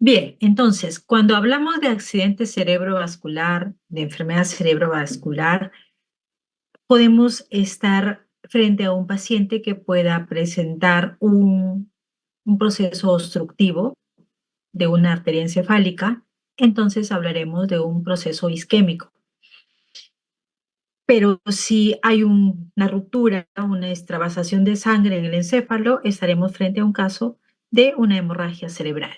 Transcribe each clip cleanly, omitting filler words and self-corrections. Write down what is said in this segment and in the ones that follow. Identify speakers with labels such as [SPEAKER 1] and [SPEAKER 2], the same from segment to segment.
[SPEAKER 1] Bien, entonces, cuando hablamos de accidente cerebrovascular, de enfermedad cerebrovascular, podemos estar frente a un paciente que pueda presentar un proceso obstructivo de una arteria encefálica, entonces hablaremos de un proceso isquémico. Pero si hay una ruptura, una extravasación de sangre en el encéfalo, estaremos frente a un caso de una hemorragia cerebral.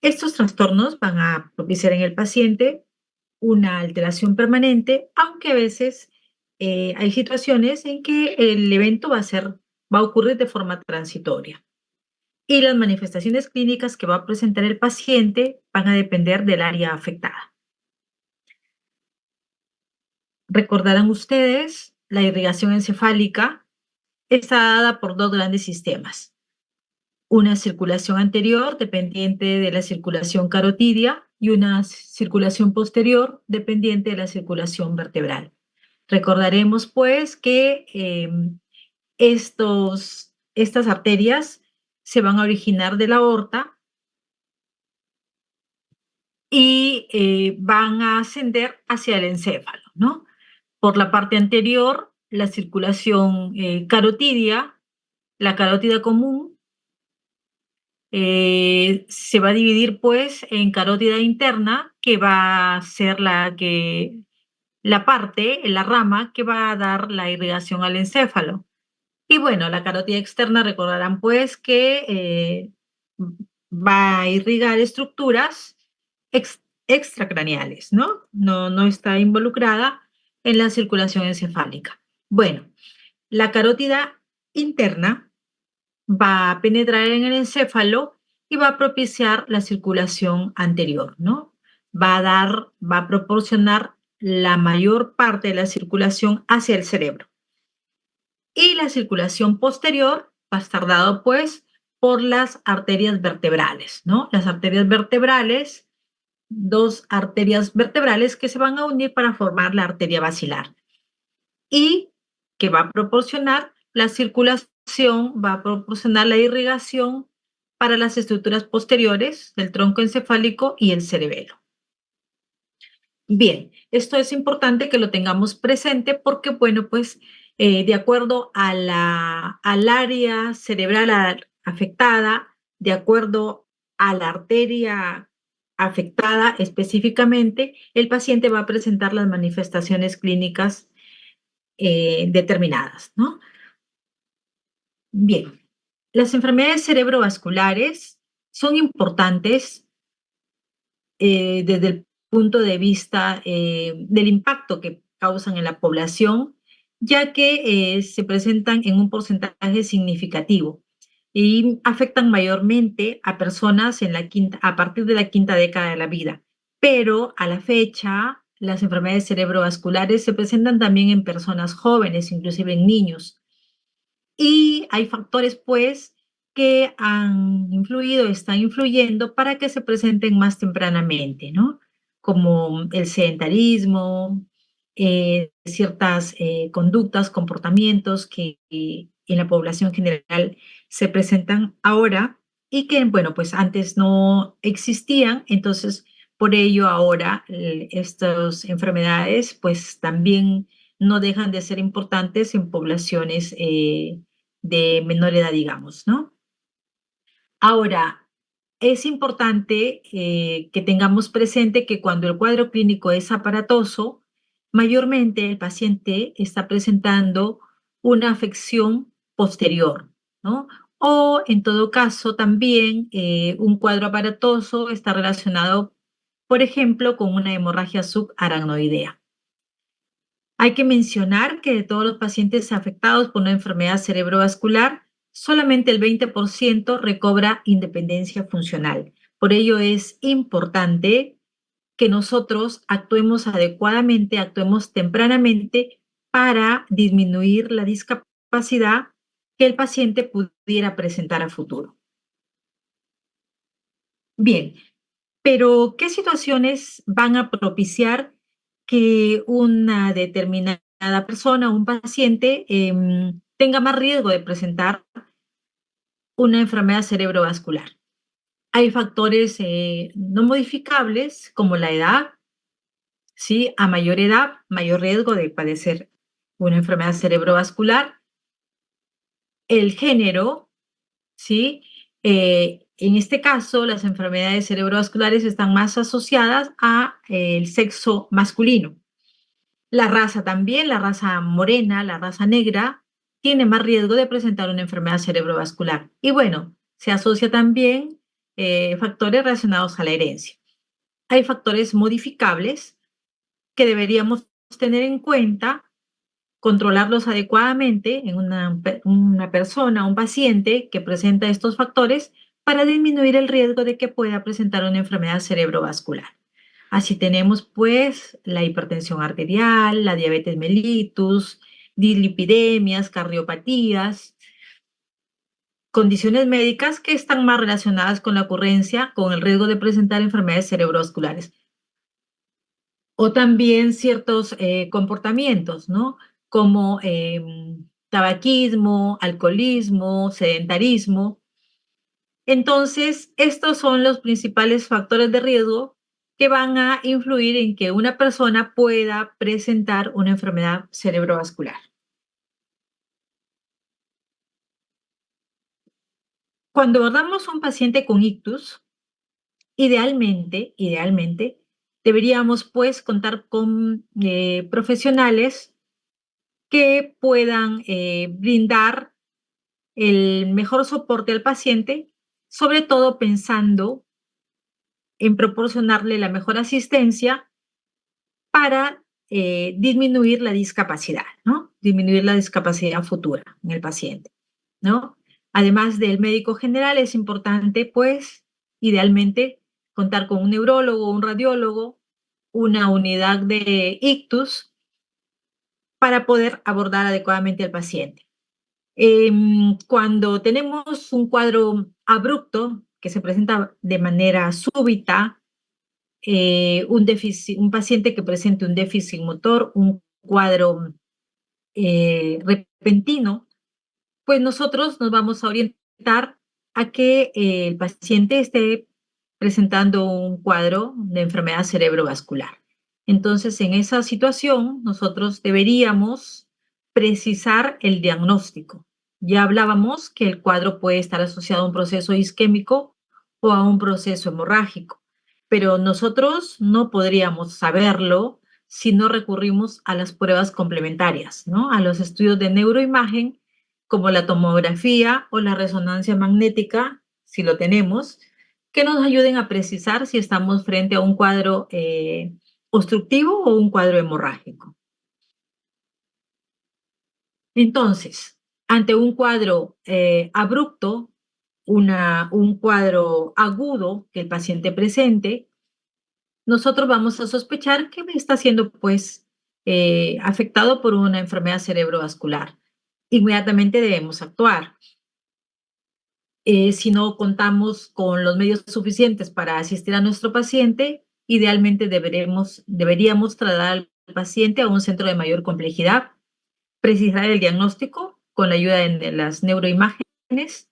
[SPEAKER 1] Estos trastornos van a propiciar en el paciente una alteración permanente, aunque a veces hay situaciones en que el evento va a ocurrir de forma transitoria. Y las manifestaciones clínicas que va a presentar el paciente van a depender del área afectada. Recordarán ustedes, la irrigación encefálica está dada por dos grandes sistemas. Una circulación anterior dependiente de la circulación carotidia y una circulación posterior dependiente de la circulación vertebral. Recordaremos pues que estas arterias se van a originar de la aorta y van a ascender hacia el encéfalo, ¿no? Por la parte anterior, la circulación carotidia, la carótida común, se va a dividir pues en carótida interna, que va a ser la rama que va a dar la irrigación al encéfalo. Y bueno, la carótida externa, recordarán pues que va a irrigar estructuras extracraneales, ¿no? No está involucrada en la circulación encefálica. Bueno, la carótida interna va a penetrar en el encéfalo y va a propiciar la circulación anterior, ¿no? Va a proporcionar la mayor parte de la circulación hacia el cerebro. Y la circulación posterior va a estar dado pues por las arterias vertebrales, ¿no? Las arterias vertebrales, dos arterias vertebrales que se van a unir para formar la arteria basilar y que va a proporcionar la circulación, va a proporcionar la irrigación para las estructuras posteriores del tronco encefálico y el cerebelo. Bien, esto es importante que lo tengamos presente porque, bueno, pues de acuerdo al área cerebral afectada, de acuerdo a la arteria afectada específicamente, el paciente va a presentar las manifestaciones clínicas determinadas, ¿no? Bien, las enfermedades cerebrovasculares son importantes desde el punto de vista del impacto que causan en la población, ya que se presentan en un porcentaje significativo y afectan mayormente a personas a partir de la quinta década de la vida. Pero a la fecha, las enfermedades cerebrovasculares se presentan también en personas jóvenes, inclusive en niños. Y hay factores, pues, que han influido, están influyendo para que se presenten más tempranamente, ¿no? Como el sedentarismo, ciertas conductas, comportamientos que en la población general se presentan ahora y que, bueno, pues antes no existían, entonces por ello ahora estas enfermedades, pues también no dejan de ser importantes en poblaciones de menor edad, digamos, ¿no? Ahora, es importante que tengamos presente que cuando el cuadro clínico es aparatoso, mayormente el paciente está presentando una afección posterior, ¿no? O en todo caso también un cuadro aparatoso está relacionado, por ejemplo, con una hemorragia subaracnoidea. Hay que mencionar que de todos los pacientes afectados por una enfermedad cerebrovascular, solamente el 20% recobra independencia funcional. Por ello es importante que nosotros actuemos adecuadamente, actuemos tempranamente para disminuir la discapacidad que el paciente pudiera presentar a futuro. Bien, pero, ¿qué situaciones van a propiciar que una determinada persona, un paciente, tenga más riesgo de presentar una enfermedad cerebrovascular? Hay factores no modificables como la edad, ¿sí? A mayor edad, mayor riesgo de padecer una enfermedad cerebrovascular. El género, ¿sí? En este caso, las enfermedades cerebrovasculares están más asociadas a el sexo masculino. La raza también, la raza morena, la raza negra, tiene más riesgo de presentar una enfermedad cerebrovascular. Y bueno, se asocia también factores relacionados a la herencia. Hay factores modificables que deberíamos tener en cuenta, controlarlos adecuadamente en una persona, un paciente que presenta estos factores para disminuir el riesgo de que pueda presentar una enfermedad cerebrovascular. Así tenemos pues la hipertensión arterial, la diabetes mellitus, dislipidemias, cardiopatías, condiciones médicas que están más relacionadas con la ocurrencia, con el riesgo de presentar enfermedades cerebrovasculares. O también ciertos comportamientos, ¿no? Como tabaquismo, alcoholismo, sedentarismo. Entonces, estos son los principales factores de riesgo que van a influir en que una persona pueda presentar una enfermedad cerebrovascular. Cuando abordamos a un paciente con ictus, idealmente, deberíamos pues contar con profesionales que puedan brindar el mejor soporte al paciente, sobre todo pensando en proporcionarle la mejor asistencia para disminuir la discapacidad, ¿no? Disminuir la discapacidad futura en el paciente, ¿no? Además del médico general, es importante, pues, idealmente, contar con un neurólogo, un radiólogo, una unidad de ictus para poder abordar adecuadamente al paciente. Cuando tenemos un cuadro abrupto que se presenta de manera súbita, un paciente que presente un déficit motor, un cuadro repentino, pues nosotros nos vamos a orientar a que el paciente esté presentando un cuadro de enfermedad cerebrovascular. Entonces, en esa situación, nosotros deberíamos precisar el diagnóstico. Ya hablábamos que el cuadro puede estar asociado a un proceso isquémico o a un proceso hemorrágico, pero nosotros no podríamos saberlo si no recurrimos a las pruebas complementarias, ¿no? A los estudios de neuroimagen como la tomografía o la resonancia magnética, si lo tenemos, que nos ayuden a precisar si estamos frente a un cuadro obstructivo o un cuadro hemorrágico. Entonces, ante un cuadro abrupto, un cuadro agudo que el paciente presente, nosotros vamos a sospechar que está siendo pues afectado por una enfermedad cerebrovascular. Inmediatamente debemos actuar. Si no contamos con los medios suficientes para asistir a nuestro paciente, idealmente deberíamos trasladar al paciente a un centro de mayor complejidad, precisar el diagnóstico con la ayuda de las neuroimágenes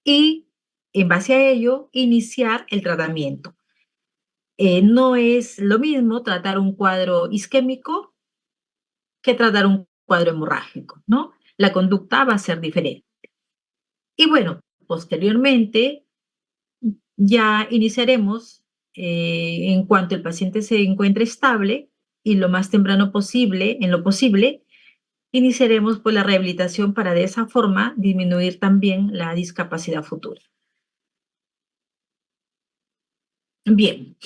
[SPEAKER 1] y, en base a ello, iniciar el tratamiento. No es lo mismo tratar un cuadro isquémico que tratar un cuadro hemorrágico, ¿no? La conducta va a ser diferente. Y bueno, posteriormente ya iniciaremos, en cuanto el paciente se encuentre estable y lo más temprano posible, en lo posible, iniciaremos pues la rehabilitación para de esa forma disminuir también la discapacidad futura. Bien,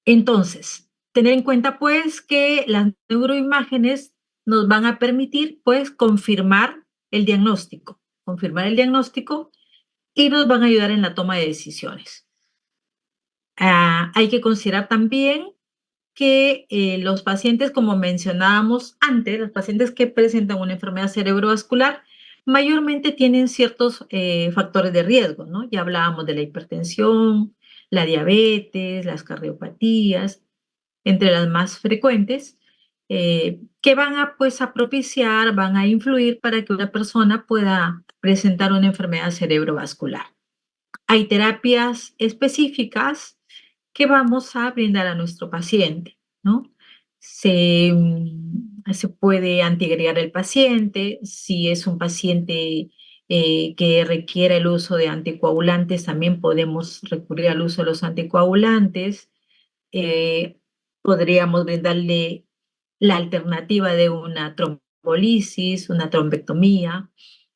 [SPEAKER 1] entonces, tener en cuenta pues que las neuroimágenes nos van a permitir pues confirmar el diagnóstico y nos van a ayudar en la toma de decisiones. Hay que considerar también que los pacientes, como mencionábamos antes, los pacientes que presentan una enfermedad cerebrovascular, mayormente tienen ciertos factores de riesgo, ¿no? Ya hablábamos de la hipertensión, la diabetes, las cardiopatías, entre las más frecuentes, que van a, pues, a propiciar, van a influir para que una persona pueda presentar una enfermedad cerebrovascular. Hay terapias específicas que vamos a brindar a nuestro paciente, ¿no? Se puede antiagregar el paciente, si es un paciente que requiere el uso de anticoagulantes, también podemos recurrir al uso de los anticoagulantes. eh, Podríamos brindarle la alternativa de una trombolisis, una trombectomía,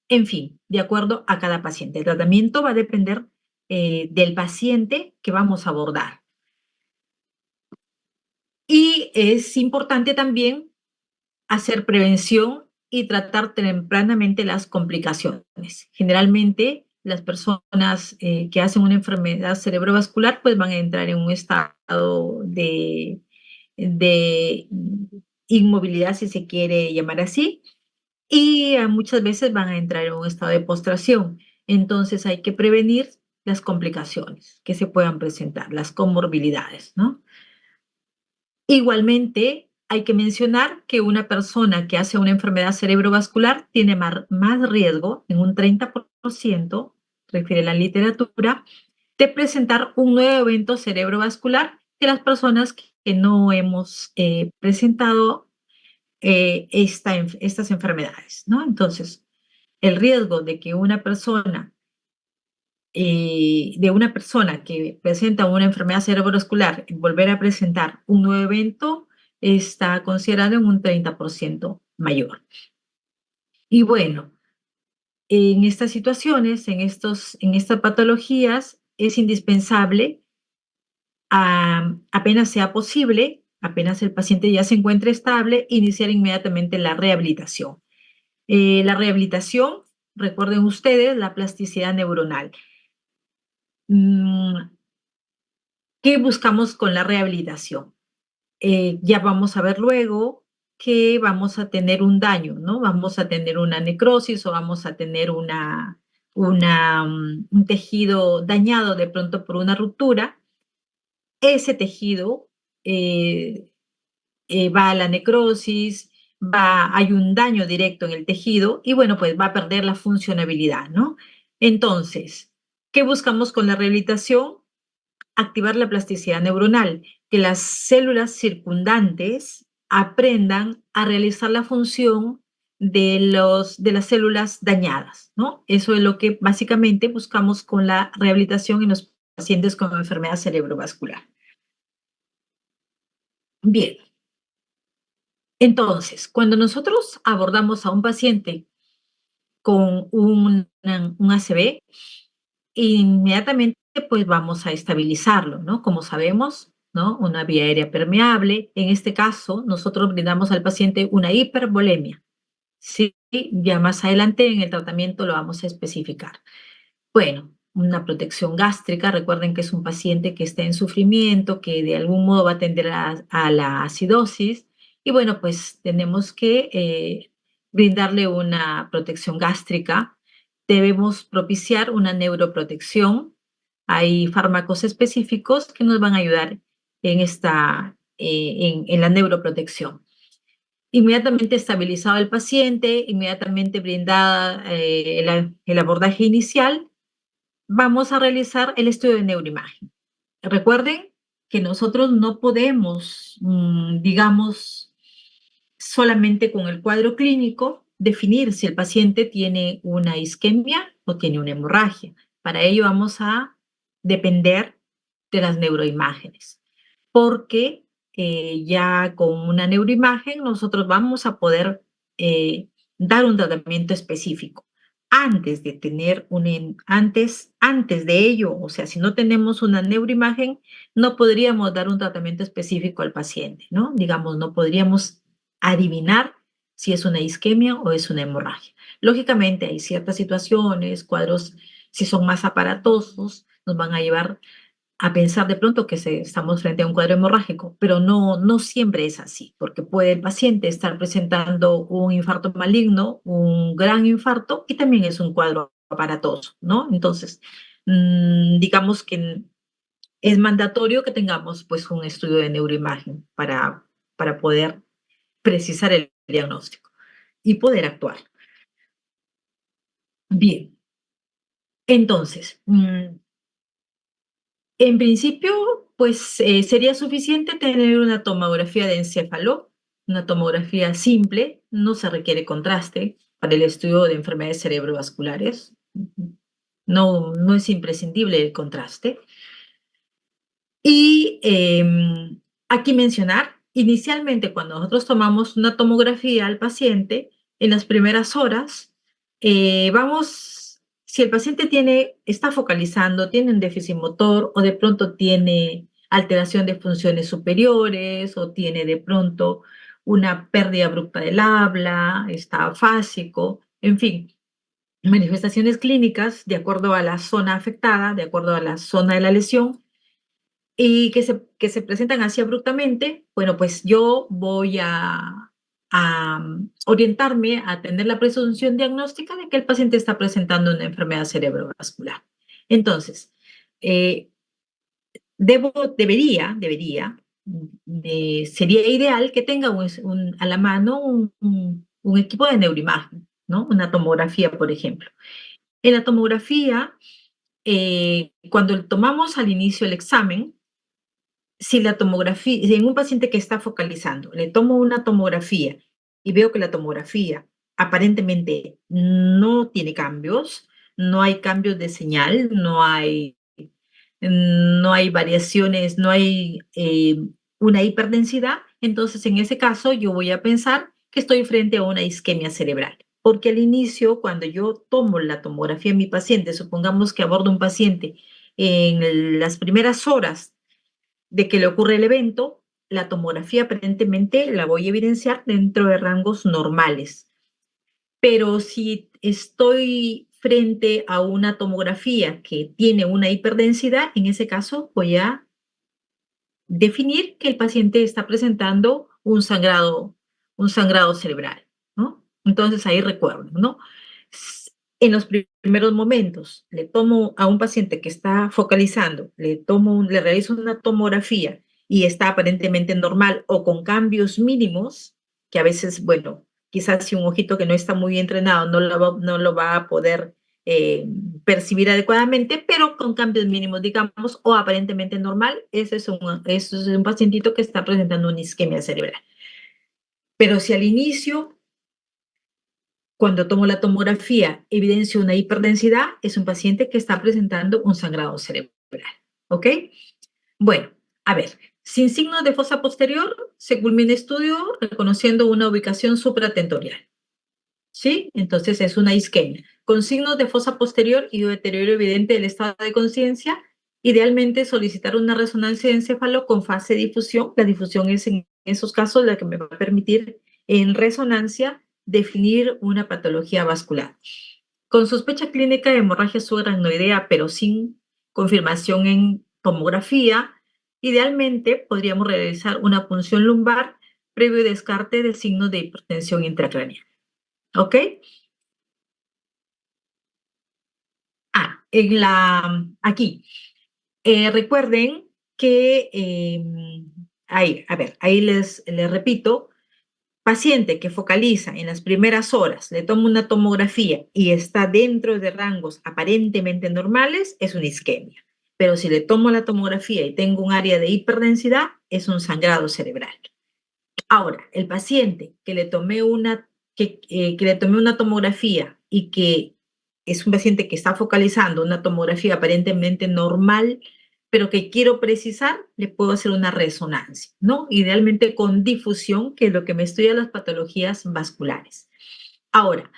[SPEAKER 1] en fin, de acuerdo a cada paciente. El tratamiento va a depender del paciente que vamos a abordar. Y es importante también hacer prevención y tratar tempranamente las complicaciones. Generalmente, las personas que hacen una enfermedad cerebrovascular pues van a entrar en un estado de inmovilidad, si se quiere llamar así, y muchas veces van a entrar en un estado de postración. Entonces hay que prevenir las complicaciones que se puedan presentar, las comorbilidades, ¿no? Igualmente, hay que mencionar que una persona que hace una enfermedad cerebrovascular tiene más riesgo, en un 30%, refiere la literatura, de presentar un nuevo evento cerebrovascular que las personas que no hemos presentado estas enfermedades, ¿no? Entonces, el riesgo de una persona que presenta una enfermedad cerebrovascular volver a presentar un nuevo evento está considerado en un 30% mayor. Y bueno, en estas situaciones, en estas patologías, es indispensable, apenas sea posible, apenas el paciente ya se encuentre estable, iniciar inmediatamente la rehabilitación. La rehabilitación, recuerden ustedes, la plasticidad neuronal. Mm, ¿Qué buscamos con la rehabilitación? Ya vamos a ver luego que vamos a tener un daño, ¿no? Vamos a tener una necrosis o vamos a tener un tejido dañado de pronto por una ruptura. Ese tejido eh, va a la necrosis, hay un daño directo en el tejido y bueno, pues va a perder la funcionabilidad, ¿no? Entonces, ¿qué buscamos con la rehabilitación? Activar la plasticidad neuronal, que las células circundantes aprendan a realizar la función de las células dañadas, ¿no? Eso es lo que básicamente buscamos con la rehabilitación en los pacientes con enfermedad cerebrovascular. Bien, entonces, cuando nosotros abordamos a un paciente con un ACV, inmediatamente, pues vamos a estabilizarlo, ¿no? Como sabemos, ¿no? Una vía aérea permeable. En este caso, nosotros brindamos al paciente una hipervolemia. Sí, ya más adelante en el tratamiento lo vamos a especificar. Bueno, una protección gástrica. Recuerden que es un paciente que está en sufrimiento, que de algún modo va a tender a la acidosis. Y bueno, pues tenemos que brindarle una protección gástrica. Debemos propiciar una neuroprotección. Hay fármacos específicos que nos van a ayudar en la neuroprotección. Inmediatamente estabilizado el paciente, inmediatamente brindada el abordaje inicial, vamos a realizar el estudio de neuroimagen. Recuerden que nosotros no podemos, digamos, solamente con el cuadro clínico, definir si el paciente tiene una isquemia o tiene una hemorragia. Para ello vamos a depender de las neuroimágenes, porque ya con una neuroimagen nosotros vamos a poder dar un tratamiento específico. Antes de tener antes de ello, o sea, si no tenemos una neuroimagen, no podríamos dar un tratamiento específico al paciente, ¿no? Digamos, no podríamos adivinar si es una isquemia o es una hemorragia. Lógicamente, hay ciertas situaciones, cuadros, si son más aparatosos, nos van a llevar a pensar de pronto que estamos frente a un cuadro hemorrágico, pero no siempre es así, porque puede el paciente estar presentando un infarto maligno, un gran infarto, y también es un cuadro aparatoso, ¿no? Entonces, digamos que es mandatorio que tengamos pues un estudio de neuroimagen para poder precisar el diagnóstico y poder actuar. Bien, entonces, En principio, pues sería suficiente tener una tomografía de encéfalo, una tomografía simple, no se requiere contraste para el estudio de enfermedades cerebrovasculares. No, no es imprescindible el contraste. Y aquí mencionar, inicialmente cuando nosotros tomamos una tomografía al paciente, en las primeras horas, si el paciente está focalizando, tiene un déficit motor o de pronto tiene alteración de funciones superiores o tiene de pronto una pérdida abrupta del habla, está afásico, en fin, manifestaciones clínicas de acuerdo a la zona afectada, de acuerdo a la zona de la lesión, y que se presentan así abruptamente, bueno, pues yo voy a orientarme a tener la presunción diagnóstica de que el paciente está presentando una enfermedad cerebrovascular. Entonces, eh, sería ideal que tenga a la mano un equipo de neuroimagen, ¿no? Una tomografía, por ejemplo. En la tomografía, cuando tomamos al inicio el examen, si la tomografía, si en un paciente que está focalizando, le tomo una tomografía y veo que la tomografía aparentemente no tiene cambios, no hay cambios de señal, no hay variaciones, no hay una hiperdensidad, entonces en ese caso yo voy a pensar que estoy frente a una isquemia cerebral. Porque al inicio, cuando yo tomo la tomografía en mi paciente, supongamos que abordo un paciente en las primeras horas de que le ocurre el evento, la tomografía aparentemente la voy a evidenciar dentro de rangos normales. Pero si estoy frente a una tomografía que tiene una hiperdensidad, en ese caso voy a definir que el paciente está presentando un sangrado cerebral, ¿no? Entonces ahí recuerdo, ¿no? En los primeros momentos, le tomo a un paciente que está focalizando, le realizo una tomografía y está aparentemente normal o con cambios mínimos, que a veces, bueno, quizás si un ojito que no está muy entrenado no lo va a poder eh, percibir adecuadamente, pero con cambios mínimos, digamos, o aparentemente normal, ese es un pacientito que está presentando una isquemia cerebral. Pero si al inicio, cuando tomo la tomografía, evidencio una hiperdensidad, es un paciente que está presentando un sangrado cerebral. ¿Ok? Bueno, a ver, sin signos de fosa posterior, se culmina el estudio reconociendo una ubicación supratentorial. ¿Sí? Entonces es una isquemia. Con signos de fosa posterior y deterioro evidente del estado de conciencia, idealmente solicitar una resonancia de encéfalo con fase de difusión. La difusión es en esos casos la que me va a permitir en resonancia definir una patología vascular. Con sospecha clínica de hemorragia subaracnoidea, pero sin confirmación en tomografía, idealmente podríamos realizar una punción lumbar previo descarte de signos de hipertensión intracraneal. ¿Ok? Aquí, recuerden que, ahí les repito, paciente que focaliza en las primeras horas, le tomo una tomografía y está dentro de rangos aparentemente normales, es una isquemia. Pero si le tomo la tomografía y tengo un área de hiperdensidad, es un sangrado cerebral. Ahora, el paciente que le tomé una tomografía y que es un paciente que está focalizando una tomografía aparentemente normal, pero que quiero precisar, le puedo hacer una resonancia, ¿no? Idealmente con difusión, que es lo que me estudia las patologías vasculares. Ahora,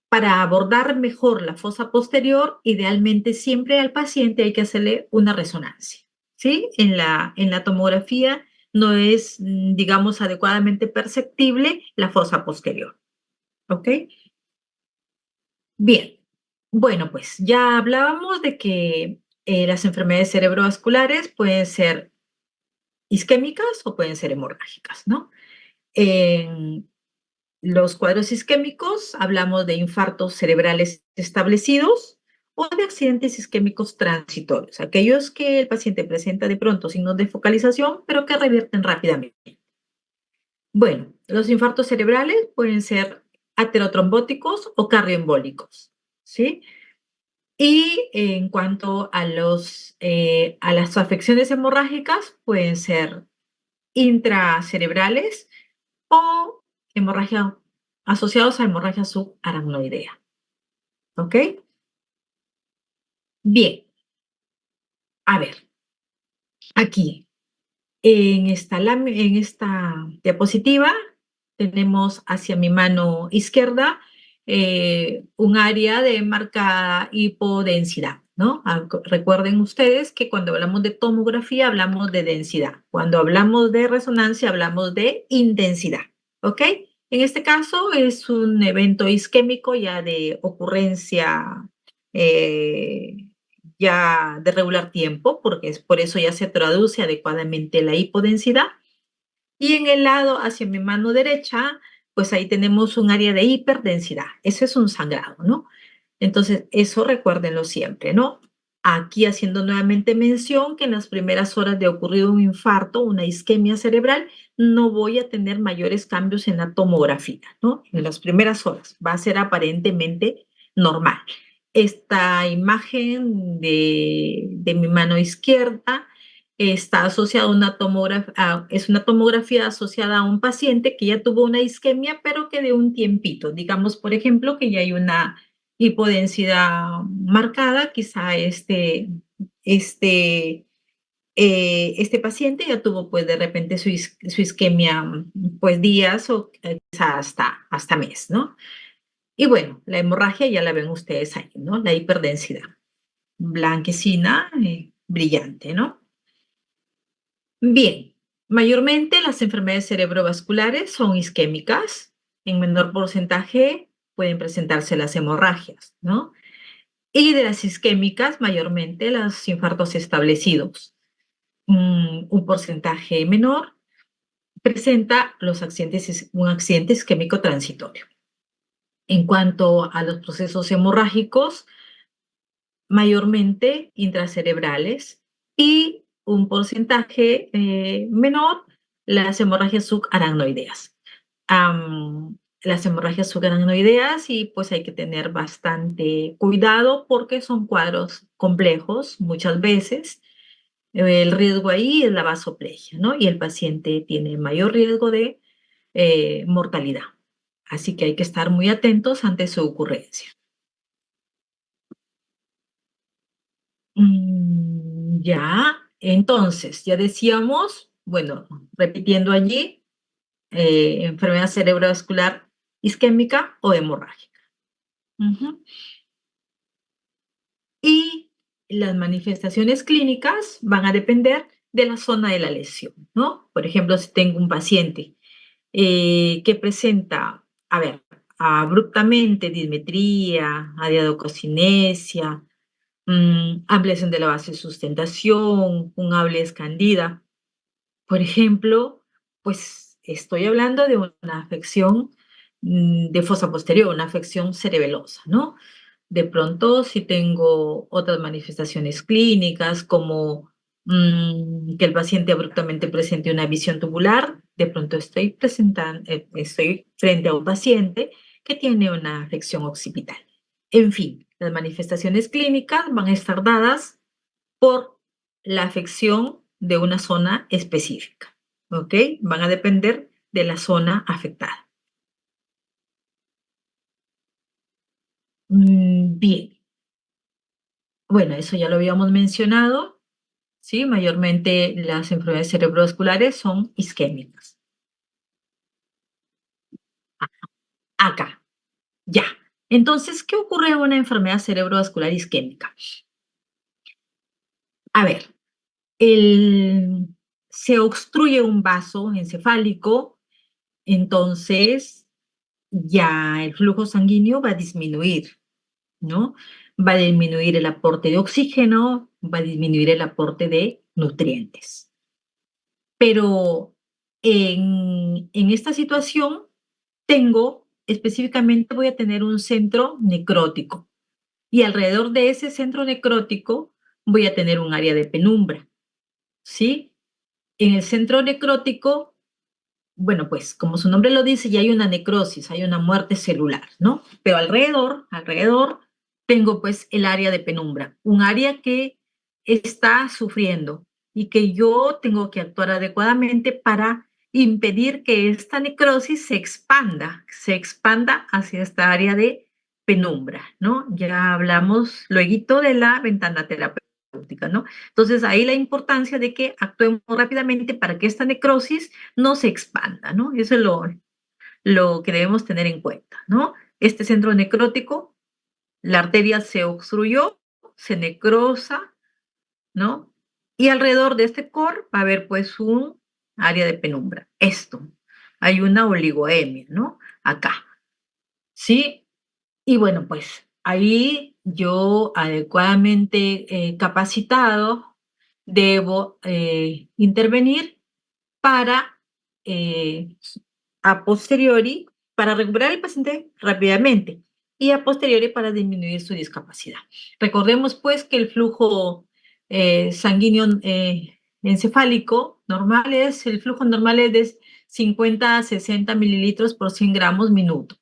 [SPEAKER 1] para abordar mejor la fosa posterior, idealmente siempre al paciente hay que hacerle una resonancia, ¿sí? En la tomografía no es, digamos, adecuadamente perceptible la fosa posterior, ¿ok? Bien, bueno, pues ya hablábamos de que las enfermedades cerebrovasculares pueden ser isquémicas o pueden ser hemorrágicas, ¿no? En los cuadros isquémicos hablamos de infartos cerebrales establecidos o de accidentes isquémicos transitorios, aquellos que el paciente presenta de pronto signos de focalización, pero que revierten rápidamente. Bueno, los infartos cerebrales pueden ser aterotrombóticos o cardioembólicos, ¿sí? Y en cuanto a las afecciones hemorrágicas, pueden ser intracerebrales o hemorragia asociados a hemorragia subaracnoidea. ¿Ok? Bien, a ver, aquí en esta diapositiva tenemos hacia mi mano izquierda un área de marcada hipodensidad, ¿no? Recuerden ustedes que cuando hablamos de tomografía hablamos de densidad, cuando hablamos de resonancia hablamos de intensidad, ¿ok? En este caso es un evento isquémico ya de ocurrencia eh, ya de regular tiempo, porque es por eso ya se traduce adecuadamente la hipodensidad. Y en el lado hacia mi mano derecha, pues ahí tenemos un área de hiperdensidad. Eso es un sangrado, ¿no? Entonces, eso recuérdenlo siempre, ¿no? Aquí haciendo nuevamente mención que en las primeras horas de ocurrido un infarto, una isquemia cerebral, no voy a tener mayores cambios en la tomografía, ¿no? En las primeras horas va a ser aparentemente normal. Esta imagen de mi mano izquierda está asociada a es una tomografía asociada a un paciente que ya tuvo una isquemia, pero que de un tiempito, digamos, por ejemplo, que ya hay una hipodensidad marcada, quizá este paciente ya tuvo pues de repente su isquemia pues días o quizá hasta mes, ¿no? Y bueno, la hemorragia ya la ven ustedes ahí, ¿no? La hiperdensidad, blanquecina, brillante, ¿no? Bien, mayormente las enfermedades cerebrovasculares son isquémicas, en menor porcentaje pueden presentarse las hemorragias, ¿no? Y de las isquémicas, mayormente los infartos establecidos. Un porcentaje menor presenta un accidente isquémico transitorio. En cuanto a los procesos hemorrágicos, mayormente intracerebrales y un porcentaje menor las hemorragias subaracnoideas. Las hemorragias subaracnoideas y pues hay que tener bastante cuidado porque son cuadros complejos muchas veces. El riesgo ahí es la vasoplegia, ¿no? Y el paciente tiene mayor riesgo de mortalidad. Así que hay que estar muy atentos ante su ocurrencia. Ya, entonces, ya decíamos, bueno, repitiendo allí, enfermedad cerebrovascular isquémica o hemorrágica. Ujú. Y las manifestaciones clínicas van a depender de la zona de la lesión, ¿no? Por ejemplo, si tengo un paciente que presenta, a ver, abruptamente dismetría, adiadococinesia, ampliación de la base de sustentación, un hable escandida. Por ejemplo, pues estoy hablando de una afección de fosa posterior, una afección cerebelosa, ¿no? De pronto, si tengo otras manifestaciones clínicas, como que el paciente abruptamente presente una visión tubular, de pronto estoy frente a un paciente que tiene una afección occipital. En fin, las manifestaciones clínicas van a estar dadas por la afección de una zona específica, ¿ok? Van a depender de la zona afectada. Bien, bueno, eso ya lo habíamos mencionado, ¿sí? Mayormente las enfermedades cerebrovasculares son isquémicas. Acá, ya. Entonces, ¿qué ocurre en una enfermedad cerebrovascular isquémica? A ver, el, se obstruye un vaso encefálico, entonces ya el flujo sanguíneo va a disminuir, ¿no? Va a disminuir el aporte de oxígeno, va a disminuir el aporte de nutrientes. Pero en esta situación específicamente voy a tener un centro necrótico y alrededor de ese centro necrótico voy a tener un área de penumbra, ¿sí? En el centro necrótico, bueno, pues como su nombre lo dice, ya hay una necrosis, hay una muerte celular, ¿no? Pero alrededor tengo pues el área de penumbra, un área que está sufriendo y que yo tengo que actuar adecuadamente para impedir que esta necrosis se expanda hacia esta área de penumbra, ¿no? Ya hablamos luego de la ventana terapéutica, ¿no? Entonces ahí la importancia de que actuemos rápidamente para que esta necrosis no se expanda, ¿no? Eso es lo que debemos tener en cuenta, ¿no? Este centro necrótico, la arteria se obstruyó, se necrosa, ¿no? Y alrededor de este core va a haber pues un área de penumbra. Esto, hay una oligoemia, ¿no? Acá, ¿sí? Y bueno, pues ahí yo adecuadamente capacitado debo intervenir para eh, a posteriori, para recuperar al paciente rápidamente y a posteriori para disminuir su discapacidad. Recordemos pues que el flujo sanguíneo encefálico el flujo normal es de 50 a 60 mililitros por 100 gramos minuto.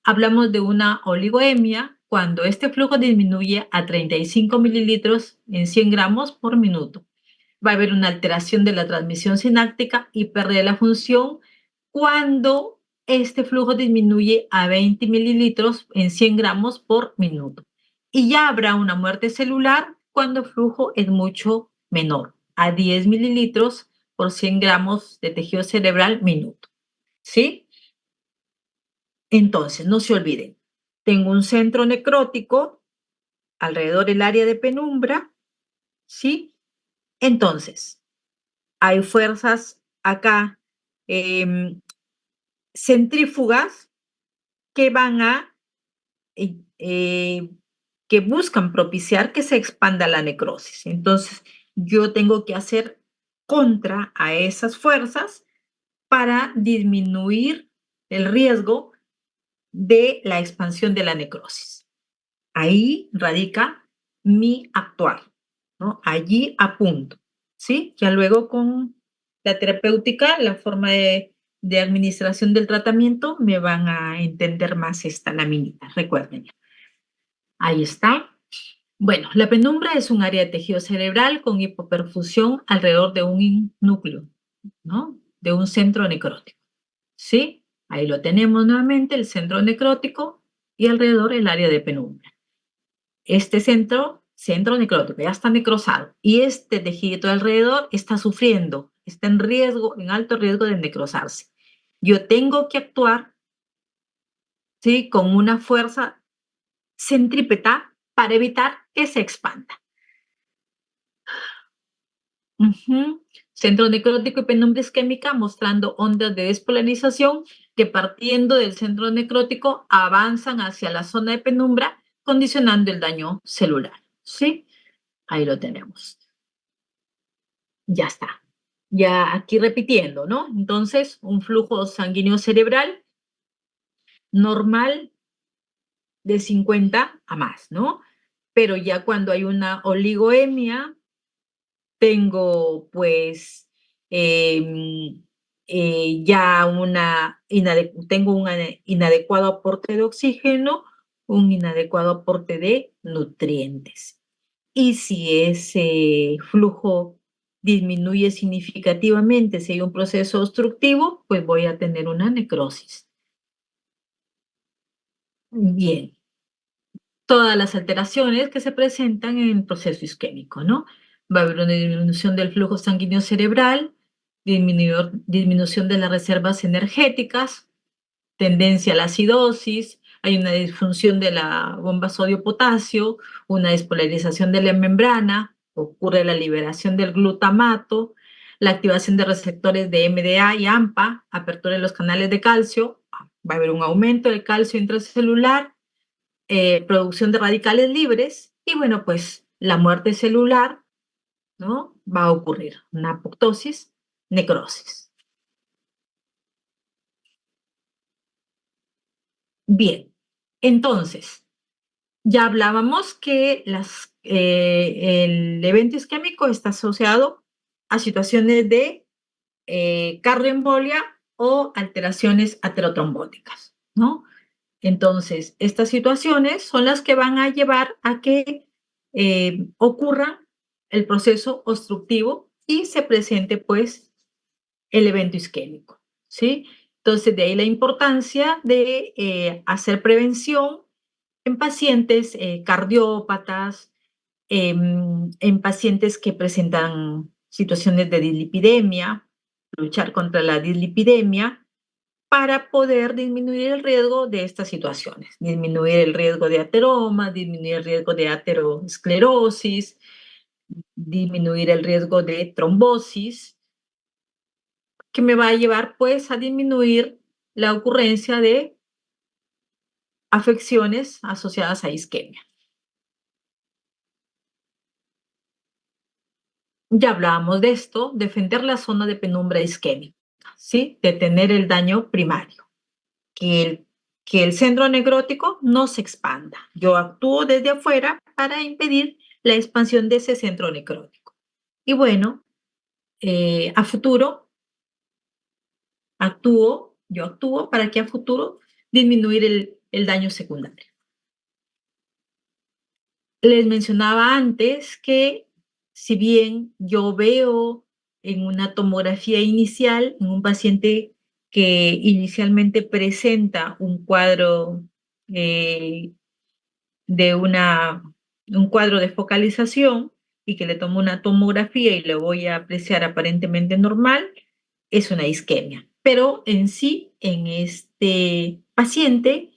[SPEAKER 1] Hablamos de una oligoemia cuando este flujo disminuye a 35 mililitros en 100 gramos por minuto. Va a haber una alteración de la transmisión sináptica y pérdida de la función cuando este flujo disminuye a 20 mililitros en 100 gramos por minuto. Y ya habrá una muerte celular cuando el flujo es mucho menor, a 10 mililitros por 100 gramos de tejido cerebral minuto. ¿Sí? Entonces, no se olviden, tengo un centro necrótico alrededor del área de penumbra, ¿sí? Entonces, hay fuerzas acá em, centrífugas que van a, eh, eh, que buscan propiciar que se expanda la necrosis. Entonces, yo tengo que hacer contra a esas fuerzas para disminuir el riesgo de la expansión de la necrosis. Ahí radica mi actuar, ¿no? Allí apunto, ¿sí? Ya luego con la terapéutica, la forma de administración del tratamiento, me van a entender más esta laminita, recuerden. Ahí está. Bueno, la penumbra es un área de tejido cerebral con hipoperfusión alrededor de un núcleo, ¿no? De un centro necrótico, ¿sí? Ahí lo tenemos nuevamente, el centro necrótico y alrededor el área de penumbra. Este centro necrótico ya está necrosado y este tejido alrededor está sufriendo, está en riesgo, en alto riesgo de necrosarse. Yo tengo que actuar, ¿sí? Con una fuerza centrípeta para evitar que se expanda. Centro necrótico y penumbra isquémica mostrando ondas de despolarización que partiendo del centro necrótico avanzan hacia la zona de penumbra, condicionando el daño celular. ¿Sí? Ahí lo tenemos. Ya está. Ya aquí repitiendo, ¿no? Entonces, un flujo sanguíneo cerebral normal de 50 a más, ¿no? Pero ya cuando hay una oligoemia, tengo pues ya tengo un inadecuado aporte de oxígeno, un inadecuado aporte de nutrientes. Y si ese flujo disminuye significativamente, si hay un proceso obstructivo, pues voy a tener una necrosis. Bien, todas las alteraciones que se presentan en el proceso isquémico, ¿no? Va a haber una disminución del flujo sanguíneo cerebral, disminución de las reservas energéticas, tendencia a la acidosis, hay una disfunción de la bomba sodio-potasio, una despolarización de la membrana, ocurre la liberación del glutamato, la activación de receptores de MDA y AMPA, apertura de los canales de calcio, va a haber un aumento del calcio intracelular, producción de radicales libres y bueno, pues la muerte celular, ¿no? Va a ocurrir una apoptosis, necrosis. Bien, entonces, ya hablábamos que el evento isquémico está asociado a situaciones de cardioembolia o alteraciones aterotrombóticas, ¿no? Entonces, estas situaciones son las que van a llevar a que ocurra el proceso obstructivo y se presente, pues, el evento isquémico, ¿sí? Entonces, de ahí la importancia de hacer prevención en pacientes cardiópatas, en pacientes que presentan situaciones de dislipidemia, luchar contra la dislipidemia para poder disminuir el riesgo de estas situaciones, disminuir el riesgo de ateroma, disminuir el riesgo de aterosclerosis, disminuir el riesgo de trombosis, que me va a llevar pues a disminuir la ocurrencia de afecciones asociadas a isquemia. Ya hablábamos de esto, defender la zona de penumbra isquémica, ¿sí? Detener el daño primario, que el centro necrótico no se expanda. Yo actúo desde afuera para impedir la expansión de ese centro necrótico. Y bueno, a futuro yo actúo para que a futuro disminuir el daño secundario. Les mencionaba antes que si bien yo veo en una tomografía inicial, en un paciente que inicialmente presenta un cuadro eh, de un cuadro de focalización y que le tomo una tomografía y lo voy a apreciar aparentemente normal, es una isquemia. Pero en sí, en este paciente,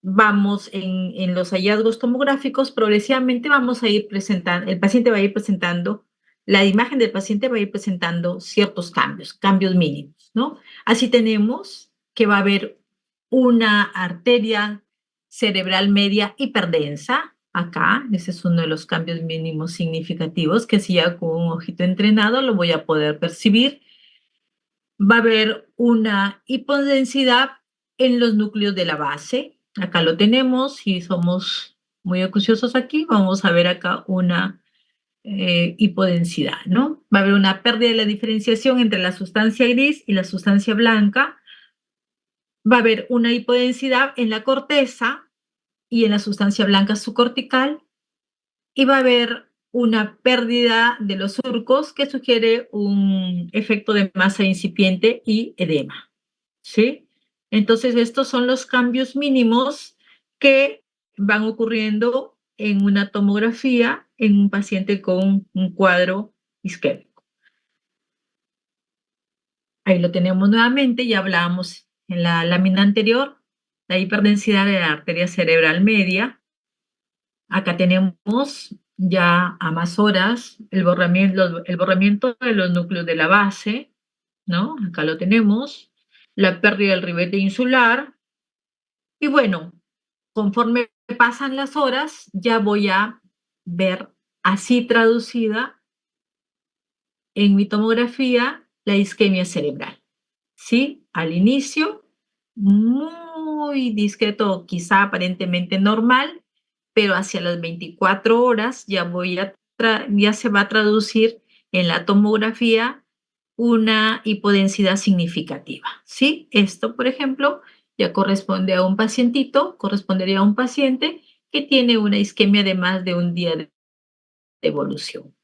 [SPEAKER 1] vamos en los hallazgos tomográficos, progresivamente vamos a ir presentando, el paciente va a ir presentando, la imagen del paciente va a ir presentando ciertos cambios, cambios mínimos, ¿no? Así tenemos que va a haber una arteria cerebral media hiperdensa, acá, ese es uno de los cambios mínimos significativos, que si ya con un ojito entrenado lo voy a poder percibir. Va a haber una hipodensidad en los núcleos de la base. Acá lo tenemos, si somos muy acuciosos aquí, vamos a ver acá una hipodensidad, ¿no? Va a haber una pérdida de la diferenciación entre la sustancia gris y la sustancia blanca. Va a haber una hipodensidad en la corteza y en la sustancia blanca subcortical. Y va a haber una pérdida de los surcos que sugiere un efecto de masa incipiente y edema. ¿Sí? Entonces, estos son los cambios mínimos que van ocurriendo en una tomografía en un paciente con un cuadro isquémico. Ahí lo tenemos nuevamente, ya hablábamos en la lámina anterior, la hiperdensidad de la arteria cerebral media. Acá tenemos ya a más horas el borramiento de los núcleos de la base, ¿no? Acá lo tenemos, la pérdida del ribete insular. Y bueno, conforme pasan las horas, ya voy a ver así traducida en mi tomografía la isquemia cerebral. ¿Sí? Al inicio, muy discreto, quizá aparentemente normal, pero hacia las 24 horas ya se va a traducir en la tomografía una hipodensidad significativa, ¿sí? Esto, por ejemplo, ya corresponde a un pacientito, correspondería a un paciente que tiene una isquemia de más de un día de evolución.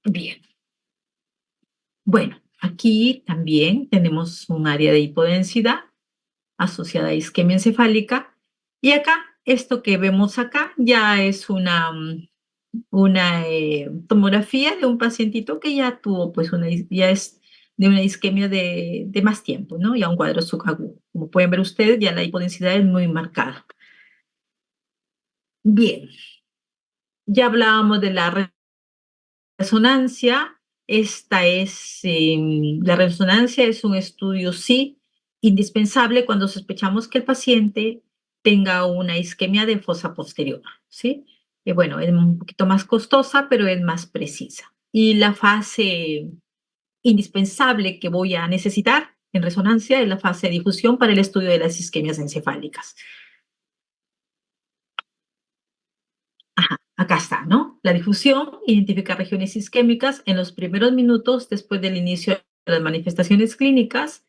[SPEAKER 1] Bien, bueno, aquí también tenemos un área de hipodensidad asociada a isquemia encefálica y acá, esto que vemos acá ya es una tomografía de un pacientito que ya tuvo, pues, ya es de una isquemia de más tiempo, ¿no? Ya un cuadro subagudo. Como pueden ver ustedes, ya la hipodensidad es muy marcada. Bien, ya hablábamos de la resonancia. La resonancia es un estudio, sí, indispensable cuando sospechamos que el paciente tenga una isquemia de fosa posterior, ¿sí? Bueno, es un poquito más costosa, pero es más precisa. Y la fase indispensable que voy a necesitar en resonancia es la fase de difusión para el estudio de las isquemias encefálicas. Ajá, acá está, ¿no? La difusión identifica regiones isquémicas en los primeros minutos después del inicio de las manifestaciones clínicas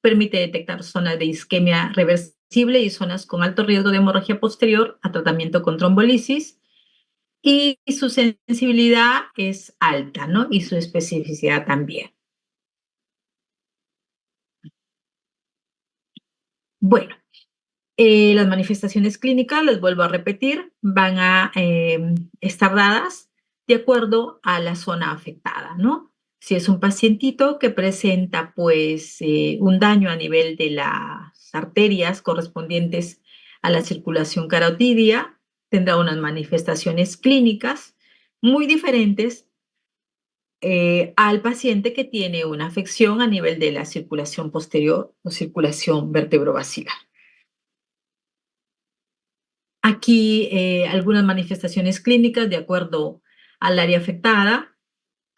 [SPEAKER 1] permite detectar zonas de isquemia reversible y zonas con alto riesgo de hemorragia posterior a tratamiento con trombolisis, y su sensibilidad es alta, ¿no? Y su especificidad también. Bueno, las manifestaciones clínicas, les vuelvo a repetir, van a estar dadas de acuerdo a la zona afectada, ¿no? Si es un pacientito que presenta pues un daño a nivel de las arterias correspondientes a la circulación carotidia, tendrá unas manifestaciones clínicas muy diferentes al paciente que tiene una afección a nivel de la circulación posterior o circulación vertebrovascular. Aquí algunas manifestaciones clínicas de acuerdo al área afectada.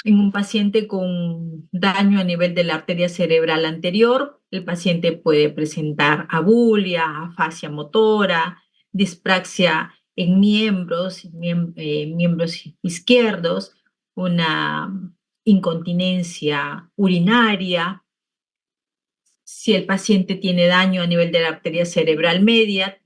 [SPEAKER 1] En un paciente con daño a nivel de la arteria cerebral anterior, el paciente puede presentar abulia, afasia motora, dispraxia en miembros izquierdos, una incontinencia urinaria. Si el paciente tiene daño a nivel de la arteria cerebral media,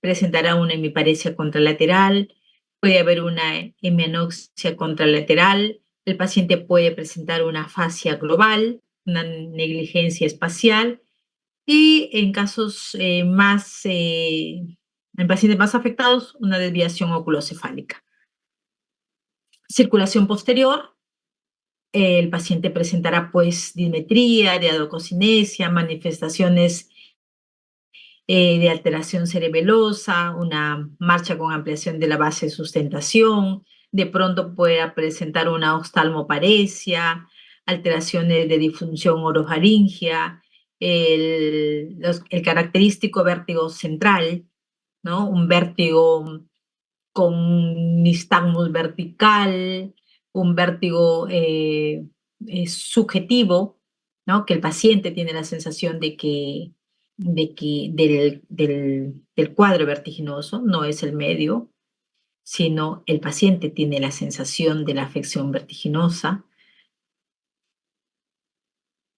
[SPEAKER 1] presentará una hemiparesia contralateral, puede haber una hemianoxia contralateral, el paciente puede presentar una afasia global, una negligencia espacial, y en casos en pacientes más afectados, una desviación oculocefálica. Circulación posterior, el paciente presentará pues dismetría, diadococinesia, manifestaciones de alteración cerebelosa, una marcha con ampliación de la base de sustentación, de pronto pueda presentar una oftalmoparesia, alteraciones de disfunción orofaringia, el característico vértigo central, ¿no? Un vértigo con nistagmus vertical, un vértigo subjetivo, ¿no? Que el paciente tiene la sensación del cuadro vertiginoso, no es el medio, sino el paciente tiene la sensación de la afección vertiginosa.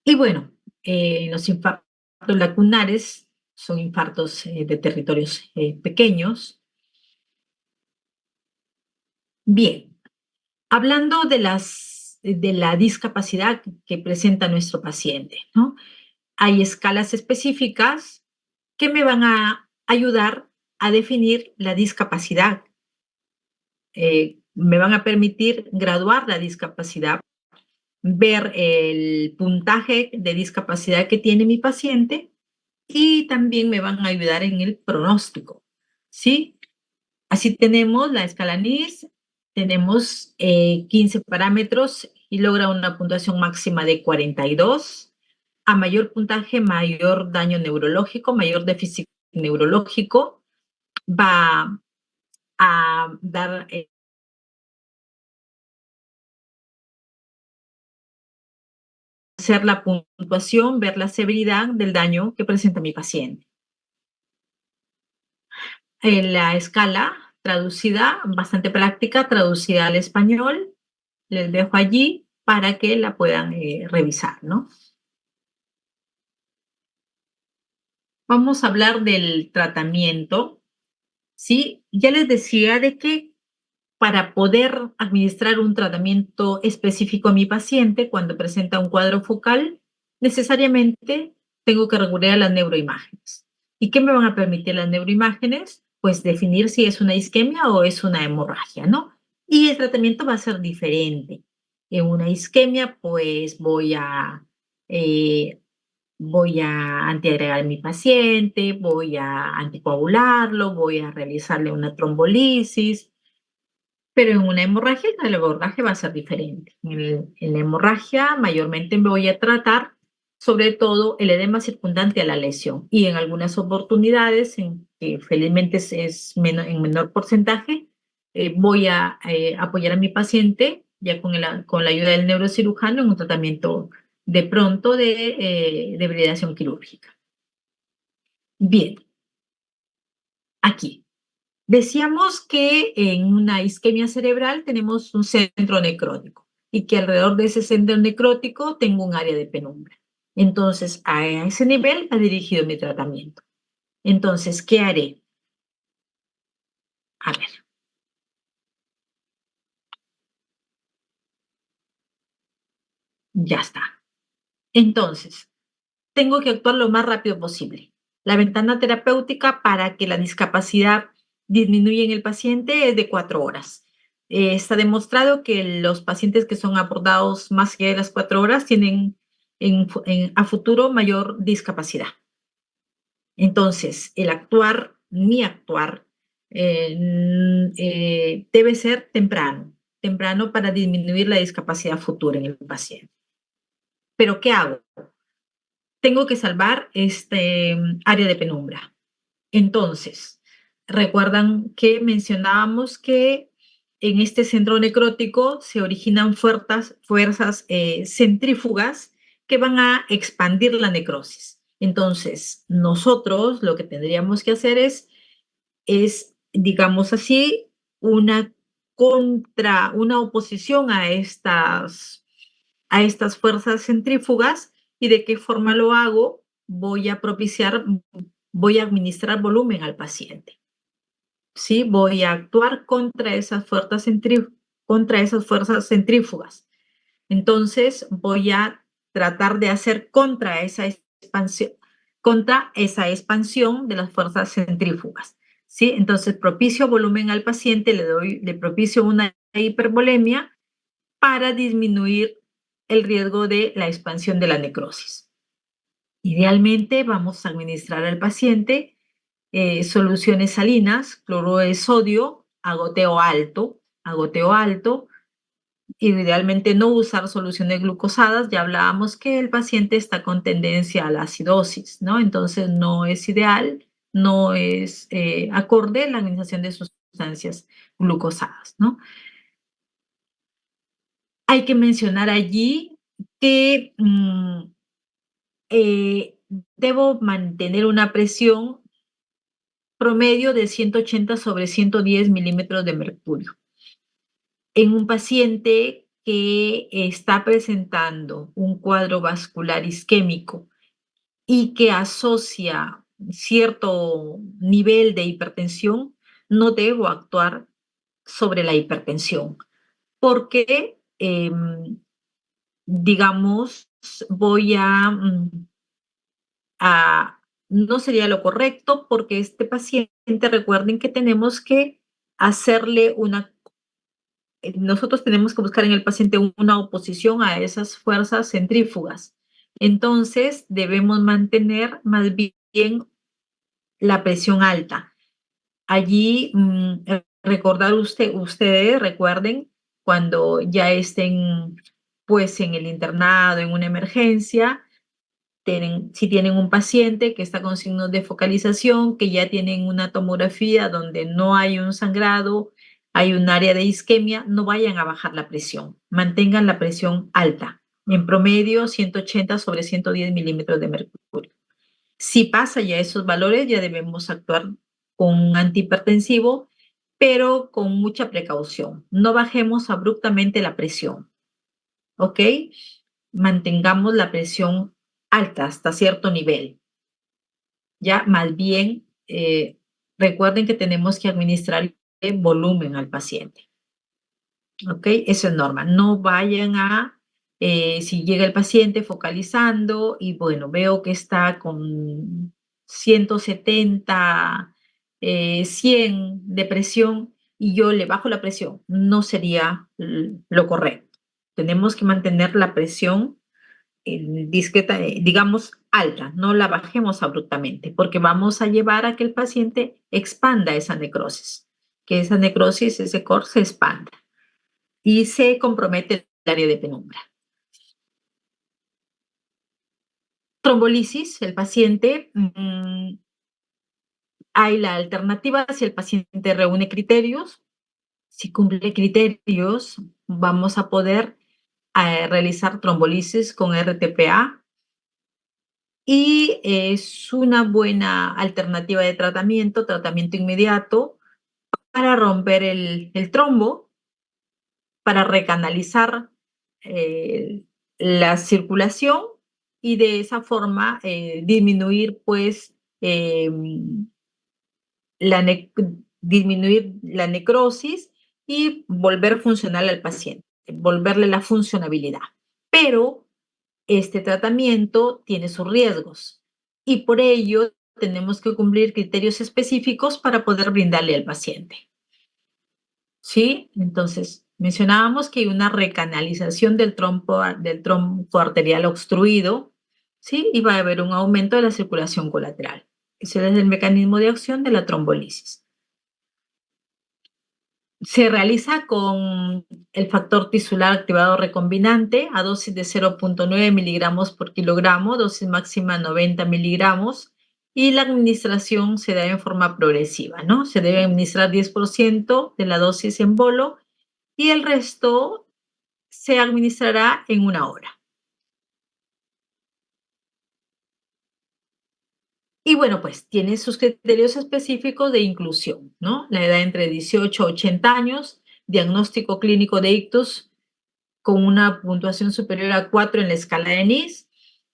[SPEAKER 1] Y bueno, los infartos lacunares son infartos de territorios pequeños. Bien, hablando de la discapacidad que presenta nuestro paciente, ¿no? Hay escalas específicas que me van a ayudar a definir la discapacidad. Me van a permitir graduar la discapacidad, ver el puntaje de discapacidad que tiene mi paciente y también me van a ayudar en el pronóstico, ¿sí? Así tenemos la escala NIS, tenemos 15 parámetros y logra una puntuación máxima de 42. A mayor puntaje, mayor daño neurológico, mayor déficit neurológico. Va a dar hacer la puntuación, ver la severidad del daño que presenta mi paciente. La escala traducida, bastante práctica, traducida al español, les dejo allí para que la puedan revisar, ¿no? Vamos a hablar del tratamiento, ¿sí? Ya les decía de que para poder administrar un tratamiento específico a mi paciente cuando presenta un cuadro focal, necesariamente tengo que recurrir a las neuroimágenes. ¿Y qué me van a permitir las neuroimágenes? Pues definir si es una isquemia o es una hemorragia, ¿no? Y el tratamiento va a ser diferente. En una isquemia, pues voy a antiagregar a mi paciente, voy a anticoagularlo, voy a realizarle una trombolisis, pero en una hemorragia, el abordaje va a ser diferente. En la hemorragia, mayormente me voy a tratar sobre todo el edema circundante a la lesión y en algunas oportunidades, en que felizmente en menor porcentaje, voy a apoyar a mi paciente ya con la ayuda del neurocirujano en un tratamiento de pronto de debridación quirúrgica. Bien, aquí. Decíamos que en una isquemia cerebral tenemos un centro necrótico y que alrededor de ese centro necrótico tengo un área de penumbra. Entonces, a ese nivel ha dirigido mi tratamiento. Entonces, ¿qué haré? A ver, ya está. Entonces, tengo que actuar lo más rápido posible. La ventana terapéutica para que la discapacidad disminuya en el paciente es de 4 horas. Está demostrado que los pacientes que son abordados más allá de las 4 horas tienen a futuro mayor discapacidad. Entonces, mi actuar, debe ser temprano, temprano para disminuir la discapacidad futura en el paciente. Pero, ¿qué hago? Tengo que salvar este área de penumbra. Entonces, recuerdan que mencionábamos que en este centro necrótico se originan fuerzas centrífugas que van a expandir la necrosis. Entonces, nosotros lo que tendríamos que hacer digamos así, una oposición a estas fuerzas centrífugas. ¿Y de qué forma lo hago? Voy a administrar volumen al paciente, ¿sí? Voy a actuar contra esas fuerzas centrífugas. Entonces, voy a tratar de hacer contra esa expansión de las fuerzas centrífugas, ¿sí? Entonces, propicio volumen al paciente, le propicio una hipervolemia para disminuir el riesgo de la expansión de la necrosis. Idealmente, vamos a administrar al paciente soluciones salinas, cloruro de sodio, a goteo alto, idealmente no usar soluciones glucosadas. Ya hablábamos que el paciente está con tendencia a la acidosis, ¿no? Entonces no es ideal, no es acorde la administración de sustancias glucosadas, ¿no? Hay que mencionar allí que eh, debo mantener una presión promedio de 180 sobre 110 milímetros de mercurio en un paciente que está presentando un cuadro vascular isquémico y que asocia cierto nivel de hipertensión. No debo actuar sobre la hipertensión porque, digamos, a no sería lo correcto, porque este paciente, recuerden que tenemos que hacerle nosotros tenemos que buscar en el paciente una oposición a esas fuerzas centrífugas. Entonces, debemos mantener más bien la presión alta. Allí, recordar ustedes, recuerden, cuando ya estén, pues, en el internado, en una emergencia, si tienen un paciente que está con signos de focalización, que ya tienen una tomografía donde no hay un sangrado, hay un área de isquemia, no vayan a bajar la presión, mantengan la presión alta, en promedio 180 sobre 110 milímetros de mercurio. Si pasa ya esos valores, ya debemos actuar con un antihipertensivo, pero con mucha precaución. No bajemos abruptamente la presión, ¿ok? Mantengamos la presión alta hasta cierto nivel. Ya más bien, recuerden que tenemos que administrar volumen al paciente. ¿Ok? Eso es normal. No vayan si llega el paciente focalizando y bueno, veo que está con 170, 100 de presión y yo le bajo la presión. No sería lo correcto. Tenemos que mantener la presión discreta, digamos, alta, no la bajemos abruptamente, porque vamos a llevar a que el paciente expanda esa necrosis, que esa necrosis, ese core se expanda y se compromete el área de penumbra. Trombolisis, el paciente, hay la alternativa si el paciente reúne criterios. Si cumple criterios, vamos a poder realizar trombolisis con RTPA. Y es una buena alternativa de tratamiento inmediato para romper el trombo, para recanalizar eh, la circulación y de esa forma disminuir pues la disminuir la necrosis y volver funcional al paciente, volverle la funcionabilidad. Pero este tratamiento tiene sus riesgos y por ello tenemos que cumplir criterios específicos para poder brindarle al paciente. ¿Sí? Entonces, mencionábamos que hay una recanalización del trombo arterial obstruido, ¿sí? Y va a haber un aumento de la circulación colateral. Ese es el mecanismo de acción de la trombolisis. Se realiza con el factor tisular activado recombinante a dosis de 0,9 miligramos por kilogramo, dosis máxima 90 miligramos, y la administración se da en forma progresiva, ¿no? Se debe administrar 10% de la dosis en bolo y el resto se administrará en 1 hora. Y bueno, pues tiene sus criterios específicos de inclusión, ¿no? La edad entre 18 y 80 años, diagnóstico clínico de ictus con una puntuación superior a 4 en la escala de NIS,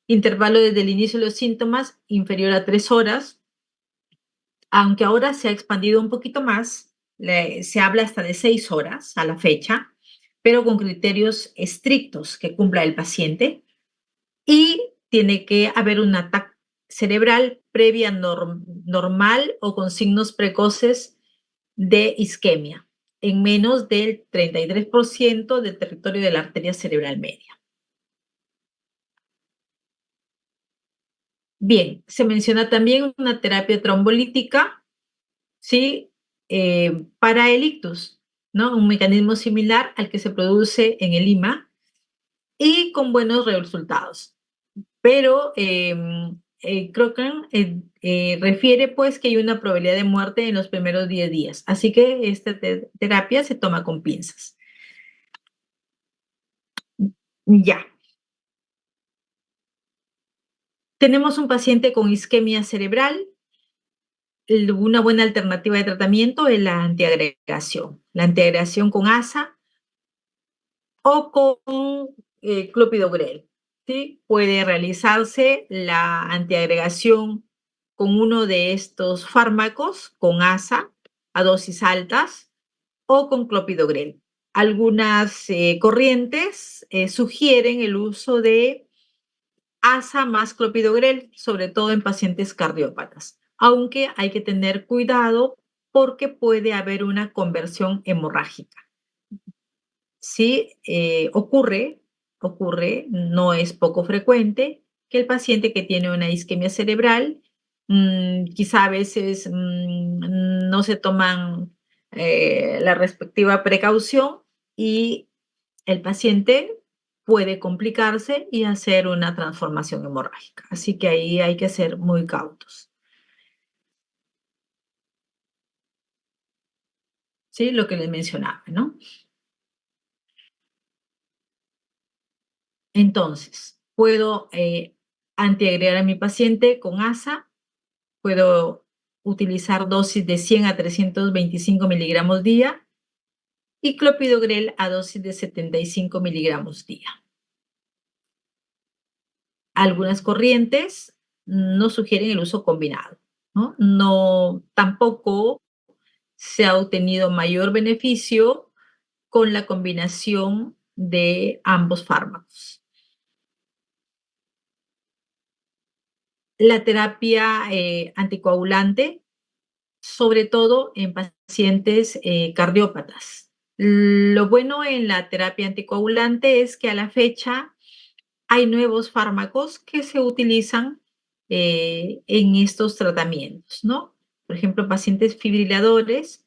[SPEAKER 1] intervalo desde el inicio de los síntomas inferior a 3 horas, aunque ahora se ha expandido un poquito más, se habla hasta de 6 horas a la fecha, pero con criterios estrictos que cumpla el paciente y tiene que haber un ataque cerebral previa normal o con signos precoces de isquemia en menos del 33% del territorio de la arteria cerebral media. Bien, se menciona también una terapia trombolítica, ¿sí? Para el ictus, ¿no? Un mecanismo similar al que se produce en el IMA y con buenos resultados. Pero Cochrane refiere pues que hay una probabilidad de muerte en los primeros 10 días. Así que esta terapia se toma con pinzas. Ya. Tenemos un paciente con isquemia cerebral. Una buena alternativa de tratamiento es la antiagregación. La antiagregación con ASA o con clopidogrel, ¿sí? Puede realizarse la antiagregación con uno de estos fármacos, con ASA, a dosis altas, o con clopidogrel. Algunas corrientes sugieren el uso de ASA más clopidogrel, sobre todo en pacientes cardiópatas, aunque hay que tener cuidado porque puede haber una conversión hemorrágica. Sí, ocurre, no es poco frecuente, que el paciente que tiene una isquemia cerebral, quizá a veces no se toman la respectiva precaución y el paciente puede complicarse y hacer una transformación hemorrágica. Así que ahí hay que ser muy cautos. ¿Sí? Lo que les mencionaba, ¿no? Entonces, puedo antiagregar a mi paciente con ASA, puedo utilizar dosis de 100 a 325 miligramos día y clopidogrel a dosis de 75 miligramos día. Algunas corrientes no sugieren el uso combinado, ¿no? No, tampoco se ha obtenido mayor beneficio con la combinación de ambos fármacos. La terapia anticoagulante, sobre todo en pacientes cardiópatas. Lo bueno en la terapia anticoagulante es que a la fecha hay nuevos fármacos que se utilizan en estos tratamientos, ¿no? Por ejemplo, pacientes fibriladores.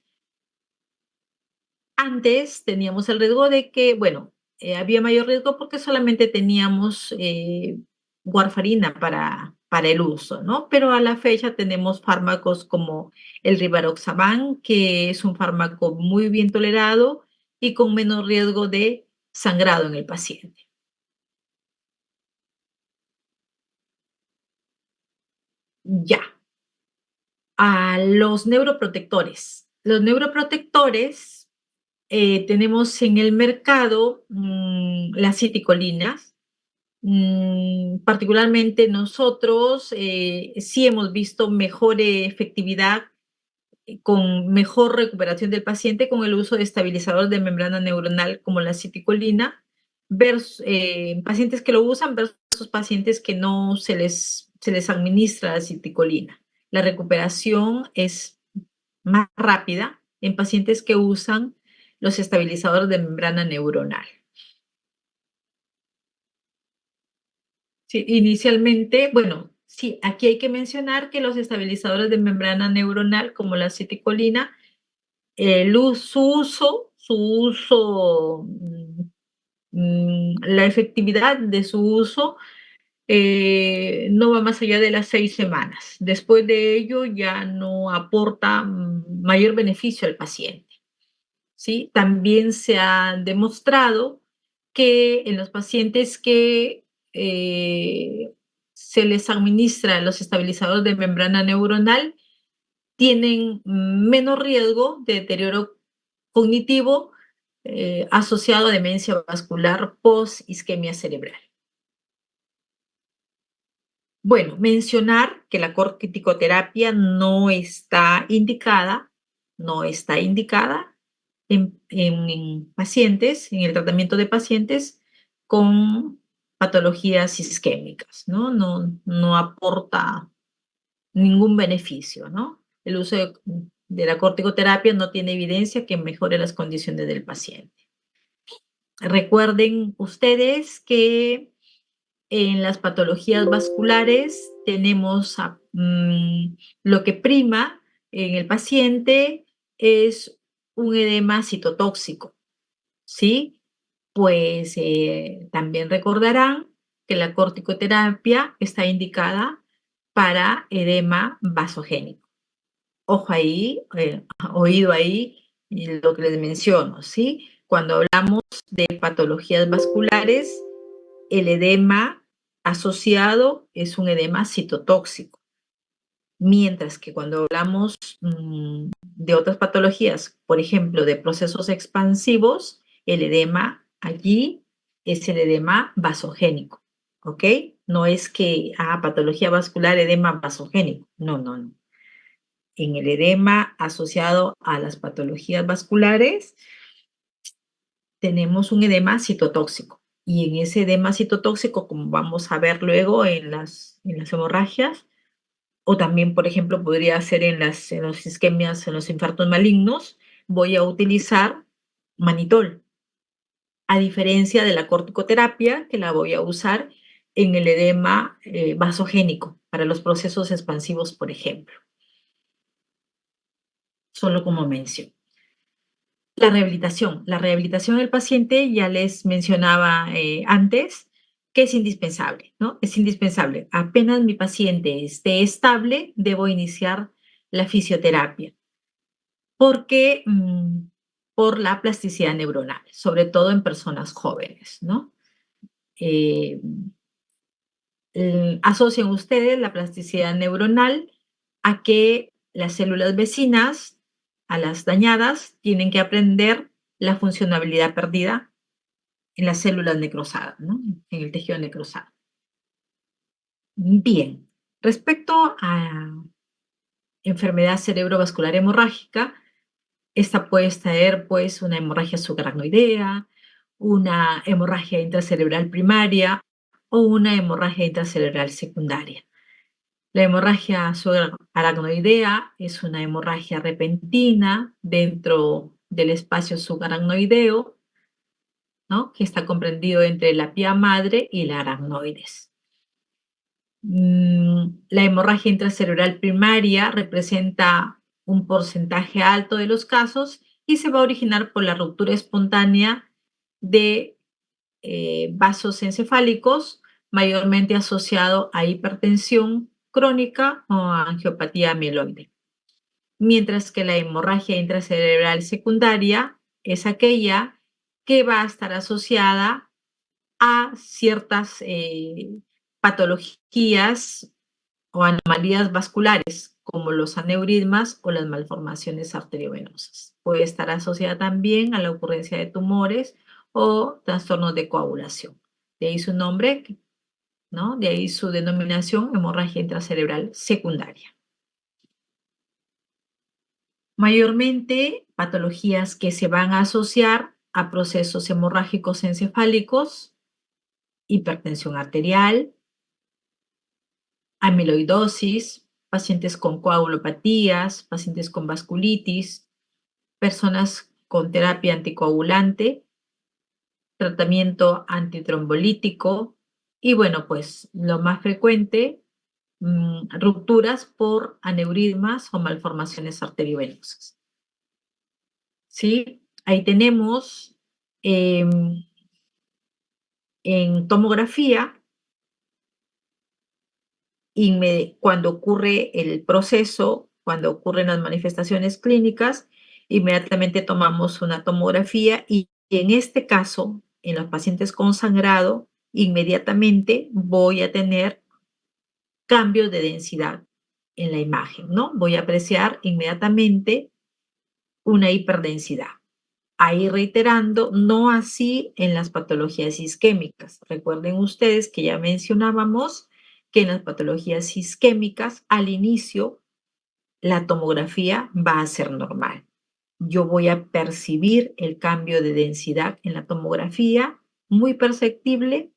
[SPEAKER 1] Antes teníamos el riesgo de que, bueno, había mayor riesgo porque solamente teníamos warfarina para el uso, ¿no? Pero a la fecha tenemos fármacos como el rivaroxaban, que es un fármaco muy bien tolerado y con menos riesgo de sangrado en el paciente. Ya, a los neuroprotectores. Los neuroprotectores tenemos en el mercado las citicolinas, Particularmente nosotros sí hemos visto mejor efectividad con mejor recuperación del paciente con el uso de estabilizadores de membrana neuronal como la citicolina, versus pacientes que lo usan versus pacientes que no se les administra la citicolina. La recuperación es más rápida en pacientes que usan los estabilizadores de membrana neuronal. Sí, inicialmente, bueno, sí, aquí hay que mencionar que los estabilizadores de membrana neuronal, como la citicolina, su uso, la efectividad de su uso no va más allá de las 6 semanas. Después de ello ya no aporta mayor beneficio al paciente. ¿Sí? También se ha demostrado que en los pacientes que se les administra los estabilizadores de membrana neuronal, tienen menos riesgo de deterioro cognitivo asociado a demencia vascular post-isquemia cerebral. Bueno, mencionar que la corticoterapia no está indicada en pacientes, en el tratamiento de pacientes con patologías isquémicas, ¿no? No aporta ningún beneficio, ¿no? El uso de la corticoterapia no tiene evidencia que mejore las condiciones del paciente. Recuerden ustedes que en las patologías vasculares tenemos lo que prima en el paciente es un edema citotóxico, ¿sí? Pues también recordarán que la corticoterapia está indicada para edema vasogénico. Ojo ahí, oído ahí, lo que les menciono, ¿sí? Cuando hablamos de patologías vasculares, el edema asociado es un edema citotóxico, mientras que cuando hablamos de otras patologías, por ejemplo, de procesos expansivos, el edema allí es el edema vasogénico, ¿ok? No es que, patología vascular, edema vasogénico, no. En el edema asociado a las patologías vasculares, tenemos un edema citotóxico. Y en ese edema citotóxico, como vamos a ver luego en las hemorragias, o también, por ejemplo, podría ser en los isquemias, en los infartos malignos, voy a utilizar manitol, a diferencia de la corticoterapia, que la voy a usar en el edema vasogénico, para los procesos expansivos, por ejemplo, solo como mención. La rehabilitación del paciente ya les mencionaba antes que es indispensable, ¿no? Es indispensable. Apenas mi paciente esté estable, debo iniciar la fisioterapia. Porque por la plasticidad neuronal, sobre todo en personas jóvenes, ¿no? Eh, asocian ustedes la plasticidad neuronal a que las células vecinas, a las dañadas, tienen que aprender la funcionabilidad perdida en las células necrosadas, ¿no? En el tejido necrosado. Bien, respecto a enfermedad cerebrovascular hemorrágica, esta puede traer pues una hemorragia subaracnoidea, una hemorragia intracerebral primaria o una hemorragia intracerebral secundaria. La hemorragia subaracnoidea es una hemorragia repentina dentro del espacio subaracnoideo, ¿no? Que está comprendido entre la pía madre y la aracnoides. La hemorragia intracerebral primaria representa un porcentaje alto de los casos y se va a originar por la ruptura espontánea de vasos encefálicos, mayormente asociado a hipertensión crónica o a angiopatía mieloide. Mientras que la hemorragia intracerebral secundaria es aquella que va a estar asociada a ciertas patologías o anomalías vasculares, como los aneurismas o las malformaciones arteriovenosas. Puede estar asociada también a la ocurrencia de tumores o trastornos de coagulación. De ahí su nombre, ¿no? De ahí su denominación, hemorragia intracerebral secundaria. Mayormente patologías que se van a asociar a procesos hemorrágicos encefálicos, hipertensión arterial, amiloidosis, pacientes con coagulopatías, pacientes con vasculitis, personas con terapia anticoagulante, tratamiento antitrombolítico y bueno, pues lo más frecuente, rupturas por aneurismas o malformaciones arteriovenosas. ¿Sí? Ahí tenemos en tomografía, cuando ocurre el proceso, cuando ocurren las manifestaciones clínicas, inmediatamente tomamos una tomografía y en este caso, en los pacientes con sangrado, inmediatamente voy a tener cambios de densidad en la imagen, ¿no? Voy a apreciar inmediatamente una hiperdensidad. Ahí reiterando, no así en las patologías isquémicas. Recuerden ustedes que ya mencionábamos que en las patologías isquémicas, al inicio, la tomografía va a ser normal. Yo voy a percibir el cambio de densidad en la tomografía, muy perceptible,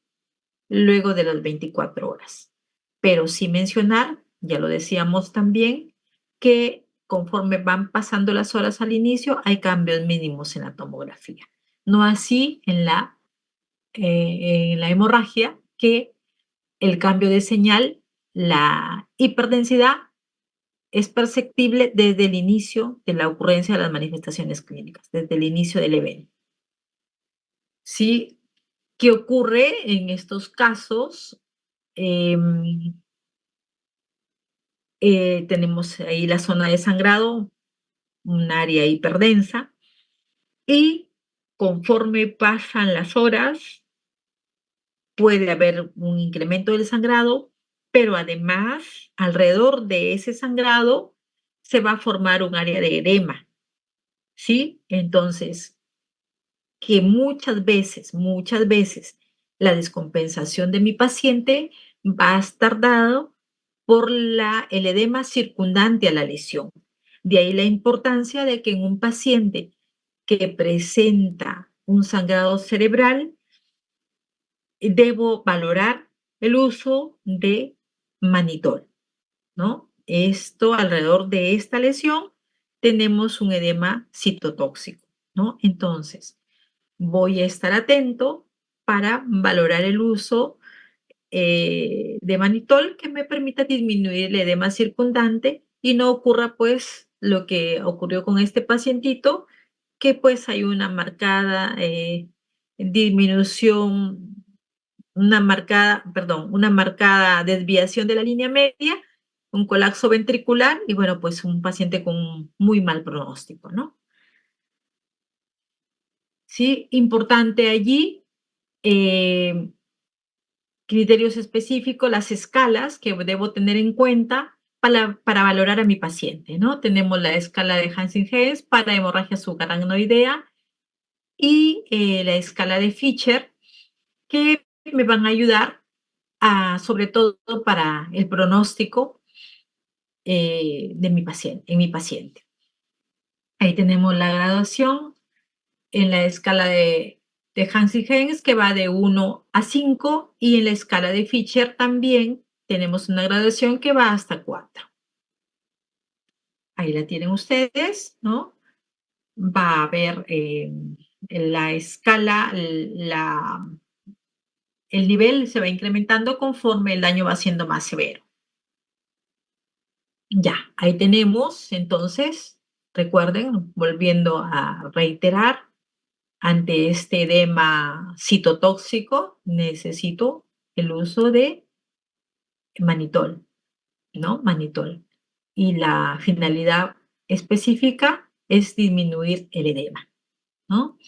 [SPEAKER 1] luego de las 24 horas. Pero sí mencionar, ya lo decíamos también, que conforme van pasando las horas al inicio, hay cambios mínimos en la tomografía. No así en la hemorragia, que el cambio de señal, la hiperdensidad, es perceptible desde el inicio de la ocurrencia de las manifestaciones clínicas, desde el inicio del evento. ¿Sí? ¿Qué ocurre en estos casos? Em, tenemos ahí la zona de sangrado, un área hiperdensa, y conforme pasan las horas, puede haber un incremento del sangrado, pero además, alrededor de ese sangrado se va a formar un área de edema, ¿sí? Entonces, que muchas veces, la descompensación de mi paciente va a estar dado por el edema circundante a la lesión. De ahí la importancia de que en un paciente que presenta un sangrado cerebral, debo valorar el uso de manitol, ¿no? Esto, alrededor de esta lesión, tenemos un edema citotóxico, ¿no? Entonces, voy a estar atento para valorar el uso de manitol que me permita disminuir el edema circundante y no ocurra pues lo que ocurrió con este pacientito, que pues hay una marcada disminución, una marcada desviación de la línea media, un colapso ventricular y bueno, pues un paciente con muy mal pronóstico, ¿no? Sí, importante allí, eh, criterios específicos, las escalas que debo tener en cuenta para valorar a mi paciente, ¿no? Tenemos la escala de Hansen-Hess para hemorragia subaracnoidea y la escala de Fischer, que me van a ayudar sobre todo para el pronóstico en mi paciente. Ahí tenemos la graduación en la escala de Hansi-Hens, que va de 1 a 5, y en la escala de Fischer también tenemos una graduación que va hasta 4. Ahí la tienen ustedes, ¿no? Va a haber en la escala, el nivel se va incrementando conforme el daño va siendo más severo. Ya, ahí tenemos, entonces, recuerden, volviendo a reiterar, ante este edema citotóxico, necesito el uso de manitol, ¿no? Manitol. Y la finalidad específica es disminuir el edema, ¿no?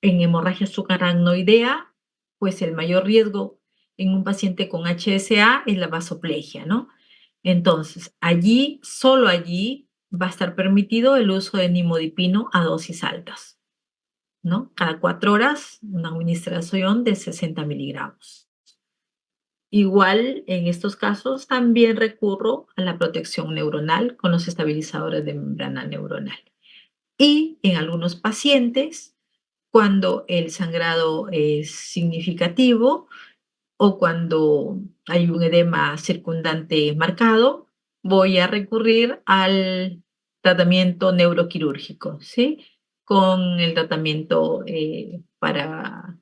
[SPEAKER 1] En hemorragia subaracnoidea, pues el mayor riesgo en un paciente con HSA es la vasoplegia, ¿no? Entonces, allí, solo allí, va a estar permitido el uso de nimodipino a dosis altas, ¿no? Cada 4 horas, una administración de 60 miligramos. Igual, en estos casos, también recurro a la protección neuronal con los estabilizadores de membrana neuronal. Y en algunos pacientes, cuando el sangrado es significativo o cuando hay un edema circundante marcado, voy a recurrir al tratamiento neuroquirúrgico, ¿sí? Con el tratamiento para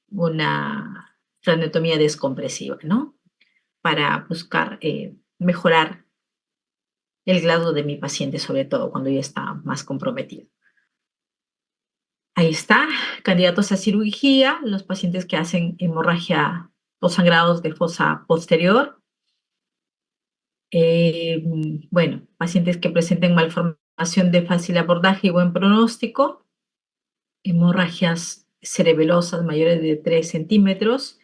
[SPEAKER 1] una traneotomía descompresiva, ¿no? Para buscar mejorar el grado de mi paciente, sobre todo cuando ya está más comprometido. Ahí está, candidatos a cirugía, los pacientes que hacen hemorragia o sangrados de fosa posterior. Bueno, pacientes que presenten malformación de fácil abordaje y buen pronóstico, hemorragias cerebelosas mayores de 3 centímetros,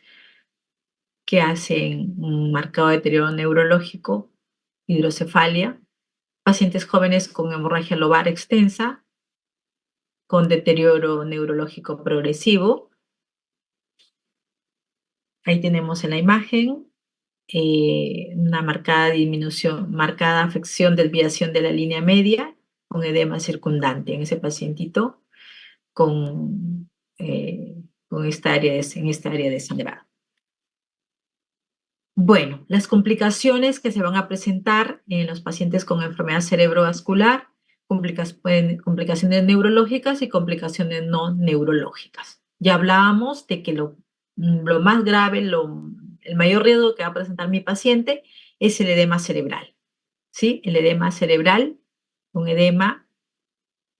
[SPEAKER 1] que hacen un marcado deterioro neurológico, hidrocefalia, pacientes jóvenes con hemorragia lobar extensa, con deterioro neurológico progresivo. Ahí tenemos en la imagen una marcada disminución, marcada afección, desviación de la línea media con edema circundante en ese pacientito con, con en esta área de sangrado. Bueno, las complicaciones que se van a presentar en los pacientes con enfermedad cerebrovascular, complicaciones neurológicas y complicaciones no neurológicas. Ya hablábamos de que lo más grave, el mayor riesgo que va a presentar mi paciente es el edema cerebral, ¿sí? El edema cerebral, un edema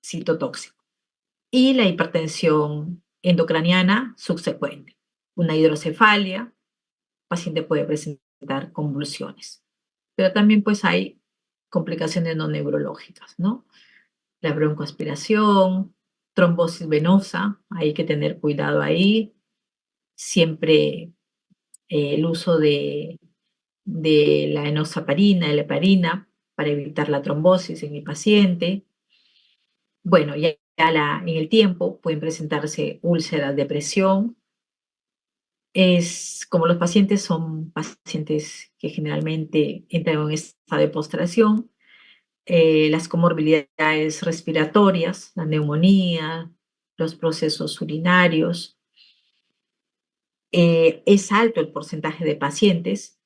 [SPEAKER 1] citotóxico. Y la hipertensión endocraniana subsecuente, una hidrocefalia, paciente puede presentar convulsiones. Pero también pues hay complicaciones no neurológicas, ¿no? La broncoaspiración, trombosis venosa, hay que tener cuidado ahí. Siempre el uso de la enoxaparina, de la heparina, para evitar la trombosis en el paciente. Bueno, en el tiempo pueden presentarse úlceras de presión, como los pacientes son pacientes que generalmente entran en un estado de postración, las comorbilidades respiratorias, la neumonía, los procesos urinarios, es alto el porcentaje de pacientes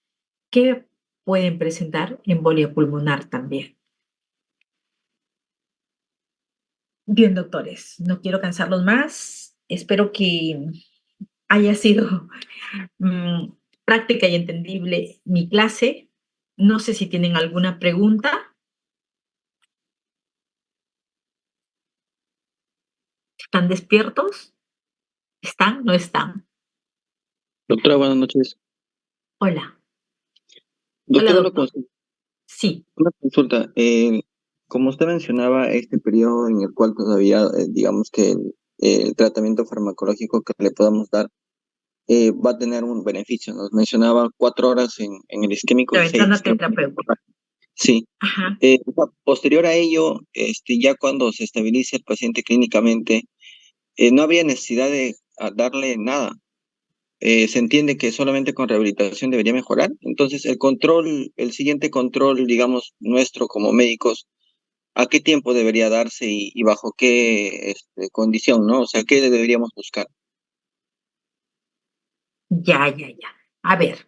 [SPEAKER 1] que pueden presentar embolia pulmonar también. Bien, doctores, no quiero cansarlos más. Espero que haya sido mm, práctica y entendible mi clase. No sé si tienen alguna pregunta. ¿Están despiertos? ¿Están? ¿No están?
[SPEAKER 2] Doctora, buenas noches.
[SPEAKER 1] Hola. Hola,
[SPEAKER 2] Doctora,
[SPEAKER 1] doctor. Sí,
[SPEAKER 2] una consulta. Como usted mencionaba, este periodo en el cual todavía, digamos que el tratamiento farmacológico que le podamos dar va a tener un beneficio. Nos mencionaba 4 horas en el isquémico
[SPEAKER 1] la
[SPEAKER 2] y 6
[SPEAKER 1] ventana
[SPEAKER 2] isquémico.
[SPEAKER 1] terapéutica.
[SPEAKER 2] Sí.
[SPEAKER 1] Ajá.
[SPEAKER 2] Posterior a ello, ya cuando se estabilice el paciente clínicamente, no habría necesidad de darle nada. Se entiende que solamente con rehabilitación debería mejorar. Entonces, el siguiente control, digamos, nuestro como médicos, ¿a qué tiempo debería darse y bajo qué condición, ¿no? O sea, ¿qué deberíamos buscar?
[SPEAKER 1] Ya. A ver,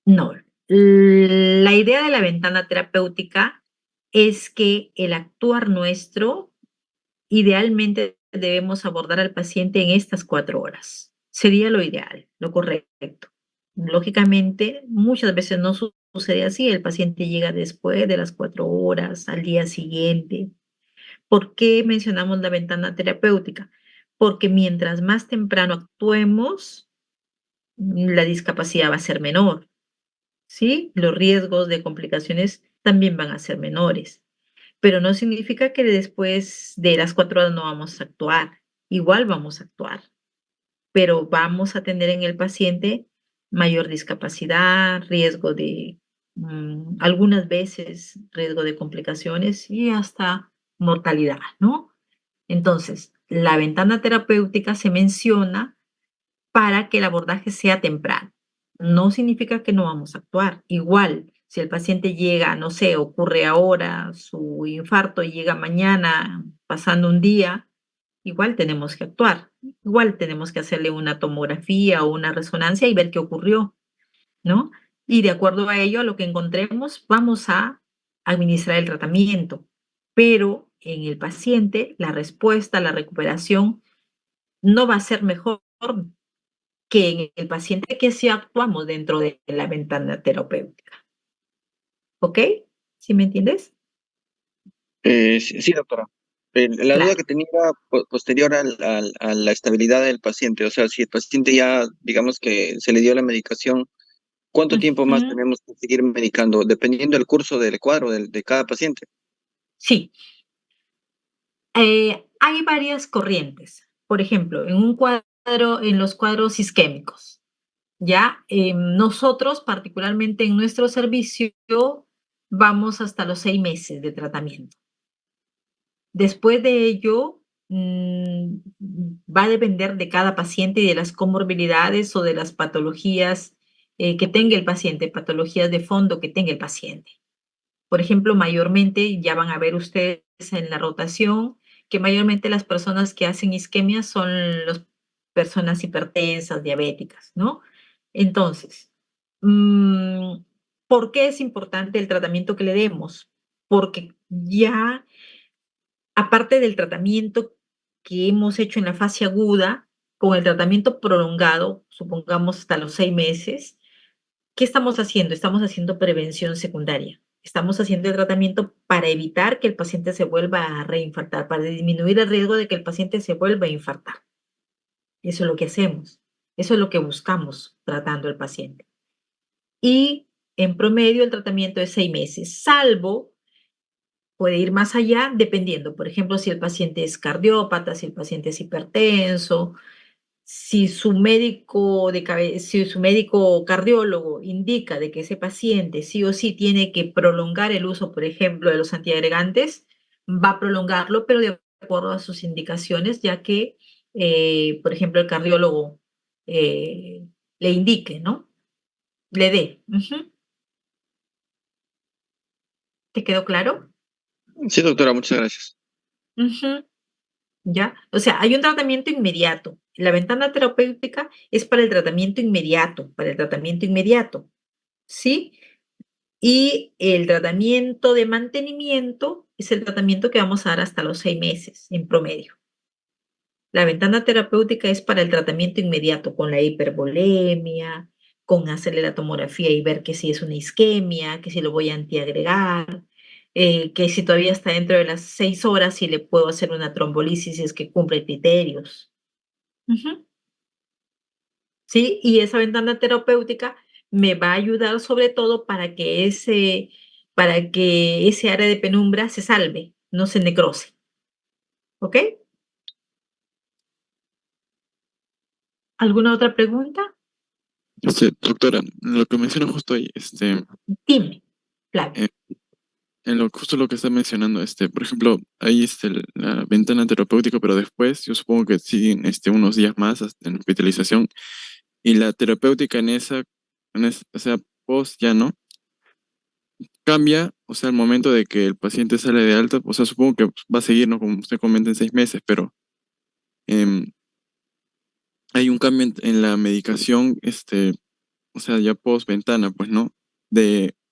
[SPEAKER 1] no. La idea de la ventana terapéutica es que el actuar nuestro, idealmente debemos abordar al paciente en estas 4 horas. Sería lo ideal, lo correcto. Lógicamente, muchas veces no sucede así. El paciente llega después de las 4 horas, al día siguiente. ¿Por qué mencionamos la ventana terapéutica? Porque mientras más temprano actuemos, la discapacidad va a ser menor, ¿sí? Los riesgos de complicaciones también van a ser menores, pero no significa que después de las 4 horas no vamos a actuar. Igual vamos a actuar, pero vamos a tener en el paciente mayor discapacidad, riesgo de, algunas veces, riesgo de complicaciones y hasta mortalidad, ¿no? Entonces, la ventana terapéutica se menciona para que el abordaje sea temprano. no significa que no vamos a actuar. Igual, si el paciente llega, no sé, ocurre ahora su infarto y llega mañana, pasando un día, igual tenemos que actuar. Igual tenemos que hacerle una tomografía o una resonancia y ver qué ocurrió, ¿no? Y de acuerdo a ello, a lo que encontremos, vamos a administrar el tratamiento. Pero en el paciente, la respuesta, la recuperación no va a ser mejor que en el paciente que sí actuamos dentro de la ventana terapéutica, ¿ok? ¿Sí me entiendes?
[SPEAKER 2] Sí, sí, doctora. La duda
[SPEAKER 1] Claro.
[SPEAKER 2] que tenía era posterior a la estabilidad del paciente, o sea, si el paciente ya, digamos que se le dio la medicación, ¿cuánto tiempo más
[SPEAKER 1] Ujú.
[SPEAKER 2] tenemos que seguir medicando? Dependiendo del curso del cuadro de cada paciente.
[SPEAKER 1] Sí, hay varias corrientes. Por ejemplo, en un cuadro, en los cuadros isquémicos, ¿ya? Nosotros, particularmente en nuestro servicio, vamos hasta los 6 meses de tratamiento. Después de ello, va a depender de cada paciente y de las comorbilidades o de las patologías que tenga el paciente, patologías de fondo que tenga el paciente. Por ejemplo, mayormente, ya van a ver ustedes en la rotación, que mayormente las personas que hacen isquemia son las personas hipertensas, diabéticas, ¿no? Entonces, mm, ¿por qué es importante el tratamiento que le demos? Porque ya aparte del tratamiento que hemos hecho en la fase aguda, con el tratamiento prolongado, supongamos hasta los 6 meses, ¿qué estamos haciendo? Estamos haciendo prevención secundaria. Estamos haciendo el tratamiento para evitar que el paciente se vuelva a reinfartar, para disminuir el riesgo de que el paciente se vuelva a infartar. Eso es lo que hacemos. Eso es lo que buscamos tratando al paciente. Y en promedio el tratamiento es 6 meses, salvo puede ir más allá dependiendo, por ejemplo, si el paciente es cardiópata, si el paciente es hipertenso, si su médico cardiólogo indica de que ese paciente sí o sí tiene que prolongar el uso, por ejemplo, de los antiagregantes, va a prolongarlo, pero de acuerdo a sus indicaciones, ya que, por ejemplo, el cardiólogo eh, le indique, ¿no? Le dé. Ujú. ¿Te quedó claro?
[SPEAKER 2] Sí, doctora, muchas gracias.
[SPEAKER 1] Ujú. ¿Ya? O sea, hay un tratamiento inmediato. La ventana terapéutica es para el tratamiento inmediato, ¿sí? Y el tratamiento de mantenimiento es el tratamiento que vamos a dar hasta los 6 meses en promedio. La ventana terapéutica es para el tratamiento inmediato con la hipervolemia, con hacerle la tomografía y ver que si es una isquemia, que si lo voy a antiagregar, que si todavía está dentro de las 6 horas, si le puedo hacer una trombolisis si es que cumple criterios. Ujú. Sí, y esa ventana terapéutica me va a ayudar sobre todo para que ese área de penumbra se salve, no se necrose, ¿ok? ¿Alguna otra pregunta?
[SPEAKER 3] Doctora, lo que menciona justo ahí,
[SPEAKER 1] Dime, Flavio.
[SPEAKER 3] eh, en lo, justo lo que está mencionando, por ejemplo, ahí la ventana terapéutica, pero después yo supongo que siguen unos días más hasta en hospitalización y la terapéutica o sea, post ya no, cambia, o sea, al momento de que el paciente sale de alta, o sea, supongo que va a seguir, ¿no? Como usted comenta, en 6 meses, pero em, hay un cambio en la medicación, o sea, ya post ventana, pues, ¿no?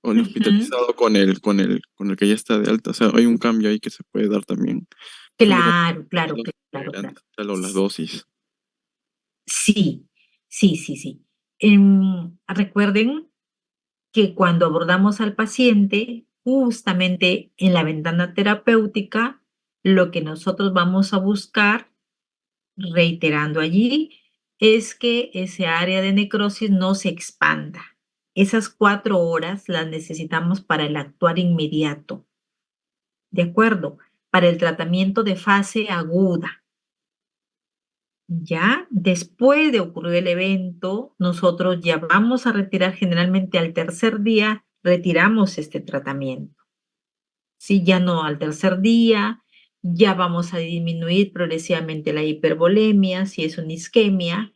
[SPEAKER 3] O el
[SPEAKER 1] Ujú.
[SPEAKER 3] hospitalizado con el que ya está de alta. O sea, hay un cambio ahí que se puede dar también. Por ejemplo, como
[SPEAKER 1] Claro, claro,
[SPEAKER 3] los
[SPEAKER 1] claro, claro.
[SPEAKER 3] integrantes, las dosis.
[SPEAKER 1] Sí, sí, sí, sí. Recuerden que cuando abordamos al paciente, justamente en la ventana terapéutica, lo que nosotros vamos a buscar reiterando allí, es que ese área de necrosis no se expanda. Esas 4 horas las necesitamos para el actuar inmediato, ¿de acuerdo? Para el tratamiento de fase aguda. Ya después de ocurrir el evento, nosotros ya vamos a retirar generalmente al tercer día, retiramos este tratamiento. Si ya no al tercer día, ya vamos a disminuir progresivamente la hipervolemia, si es una isquemia,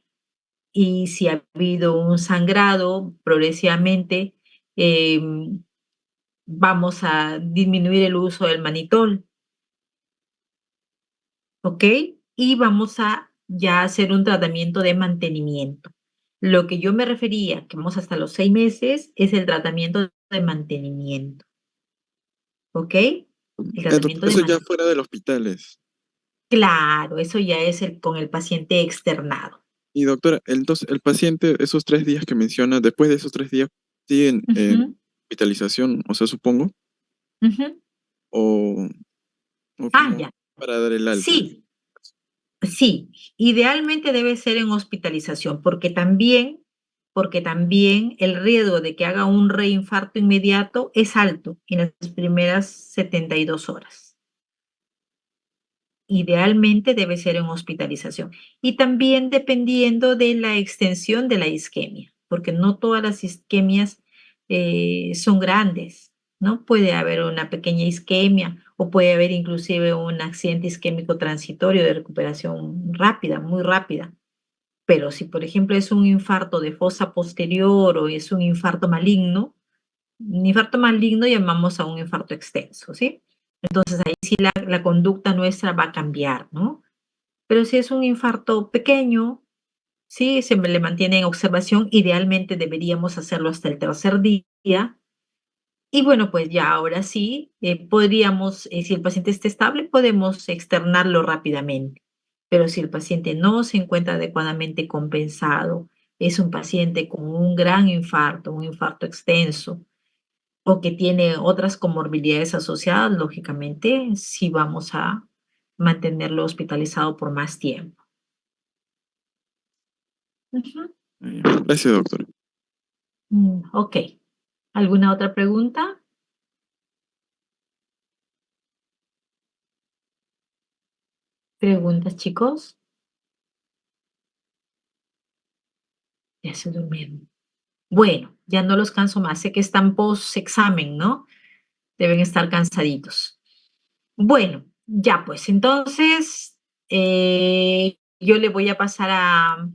[SPEAKER 1] y si ha habido un sangrado progresivamente, vamos a disminuir el uso del manitol, ¿ok? Y vamos a ya hacer un tratamiento de mantenimiento. Lo que yo me refería, que vamos hasta los 6 meses, es el tratamiento de mantenimiento, ¿ok? El tratamiento de
[SPEAKER 3] Eso ya
[SPEAKER 1] mantenimiento.
[SPEAKER 3] fuera del hospital es.
[SPEAKER 1] Claro, eso ya es con el paciente externado.
[SPEAKER 3] Y doctora, entonces el paciente, esos 3 días que menciona, después de esos 3 días, siguen en
[SPEAKER 1] Ujú,
[SPEAKER 3] hospitalización, o sea, supongo,
[SPEAKER 1] ujú.
[SPEAKER 3] o, o
[SPEAKER 1] Ah,
[SPEAKER 3] como
[SPEAKER 1] ya.
[SPEAKER 3] para dar el alta.
[SPEAKER 1] Sí, sí, idealmente debe ser en hospitalización, porque también el riesgo de que haga un reinfarto inmediato es alto en las primeras 72 horas. Idealmente debe ser en hospitalización. Y también dependiendo de la extensión de la isquemia, porque no todas las isquemias son grandes, ¿no? Puede haber una pequeña isquemia o puede haber inclusive un accidente isquémico transitorio de recuperación rápida, muy rápida. Pero si, por ejemplo, es un infarto de fosa posterior o es un infarto maligno llamamos a un infarto extenso, ¿sí? Ahí sí la conducta nuestra va a cambiar, ¿no? Pero si es un infarto pequeño, sí, se le mantiene en observación, idealmente deberíamos hacerlo hasta el tercer día. Y bueno, pues ya ahora sí, podríamos, si el paciente está estable, podemos externarlo rápidamente. Pero si el paciente no se encuentra adecuadamente compensado, es un paciente con un gran infarto, un infarto extenso, o que tiene otras comorbilidades asociadas, lógicamente sí vamos a mantenerlo hospitalizado por más tiempo. Ujú.
[SPEAKER 3] Gracias, doctora.
[SPEAKER 1] Ok. ¿Alguna otra pregunta? ¿Preguntas, chicos? Ya se durmieron. Bueno, ya no los canso más. Sé que están post-examen, ¿no? Deben estar cansaditos. Bueno, ya pues, entonces yo le voy a pasar